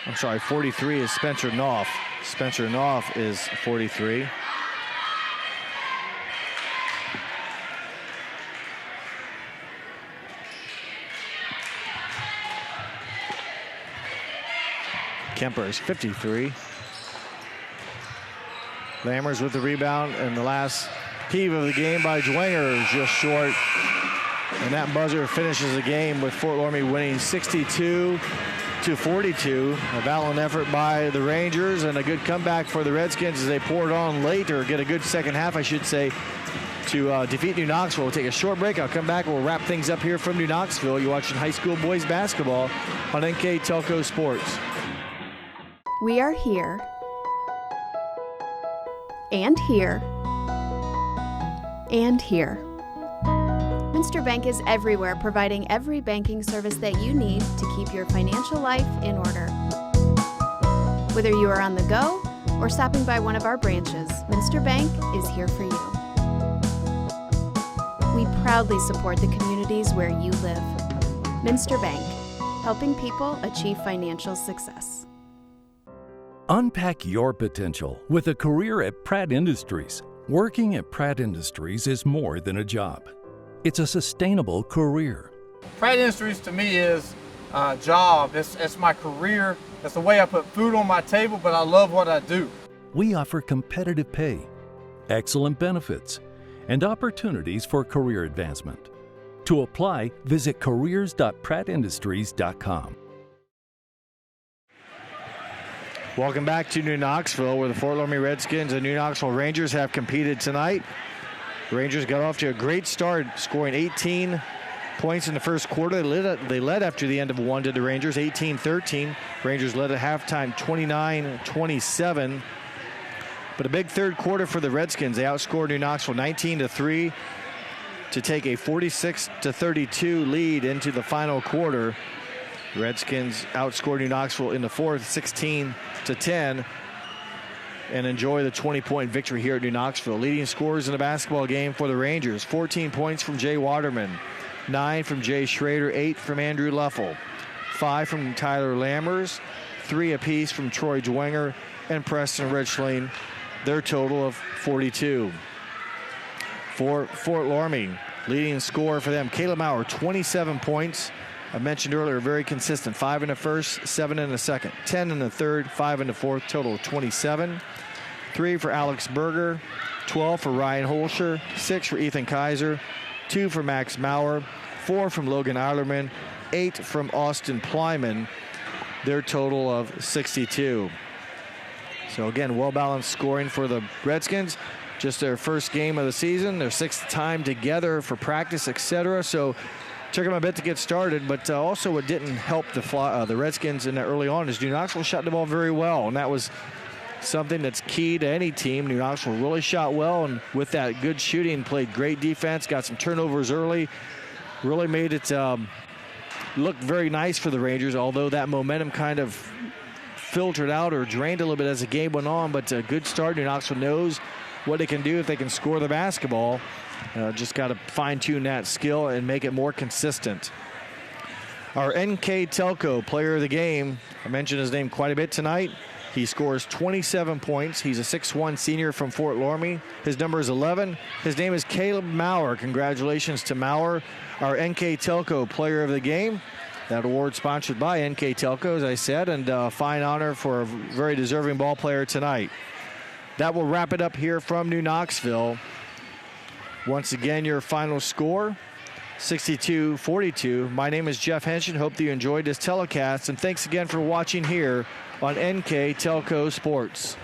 I'm sorry, 43 is Spencer Knopf. Spencer Knopf is 43. Kemper is 53. Lammers with the rebound, and the last heave of the game by Dwenger is just short. And that buzzer finishes the game with Fort Loramie winning 62-42. A valiant effort by the Rangers and a good comeback for the Redskins as they poured on late, or get a good second half, I should say, to defeat New Knoxville. We'll take a short break. I'll come back. We'll wrap things up here from New Knoxville. You're watching high school boys basketball on NKTelco Sports. We are here, and here, and here. Minster Bank is everywhere, providing every banking service that you need to keep your financial life in order. Whether you are on the go or stopping by one of our branches, Minster Bank is here for you. We proudly support the communities where you live. Minster Bank, helping people achieve financial success. Unpack your potential with a career at Pratt Industries. Working at Pratt Industries is more than a job. It's a sustainable career. Pratt Industries to me is a job. It's my career. It's the way I put food on my table, but I love what I do. We offer competitive pay, excellent benefits, and opportunities for career advancement. To apply, visit careers.prattindustries.com. Welcome back to New Knoxville, where the Fort Loramie Redskins and New Knoxville Rangers have competed tonight. The Rangers got off to a great start, scoring 18 points in the first quarter. They led after the end of one to the Rangers, 18-13. Rangers led at halftime, 29-27. But a big third quarter for the Redskins. They outscored New Knoxville 19-3 to take a 46-32 lead into the final quarter. The Redskins outscored New Knoxville in the fourth, 16-10, and enjoy the 20-point victory here at New Knoxville. Leading scorers in the basketball game for the Rangers: 14 points from Jay Waterman, 9 from Jay Schrader, 8 from Andrew Leffel, 5 from Tyler Lammers, 3 apiece from Troy Dwenger and Preston Richling, their total of 42. For Fort Loramie, leading scorer for them, Caleb Maurer, 27 points. I mentioned earlier, very consistent. 5 in the first, 7 in the second, 10 in the third, 5 in the fourth, total of 27. 3 for Alex Berger, 12 for Ryan Holscher, 6 for Ethan Kaiser, 2 for Max Maurer, 4 from Logan Eilerman, 8 from Austin Plyman, their total of 62. So again, well-balanced scoring for the Redskins. Just their first game of the season, their 6th time together for practice, etc. So took them a bit to get started, but also what didn't help the Redskins in that early on is New Knoxville shot the ball very well, and that was something that's key to any team. New Knoxville really shot well, and with that good shooting, played great defense, got some turnovers early, really made it look very nice for the Rangers, although that momentum kind of filtered out or drained a little bit as the game went on. But a good start. New Knoxville knows what they can do if they can score the basketball. Just got to fine-tune that skill and make it more consistent. Our NKTelco player of the game, I mentioned his name quite a bit tonight. He scores 27 points. He's a 6'1 senior from Fort Loramie. His number is 11. His name is Caleb Maurer. Congratulations to Maurer, our NKTelco player of the game. That award sponsored by NKTelco, as I said, and a fine honor for a very deserving ball player tonight. That will wrap it up here from New Knoxville. Once again, your final score, 62-42. My name is Jeff Henshin. Hope that you enjoyed this telecast, and thanks again for watching here on NKTelco Sports.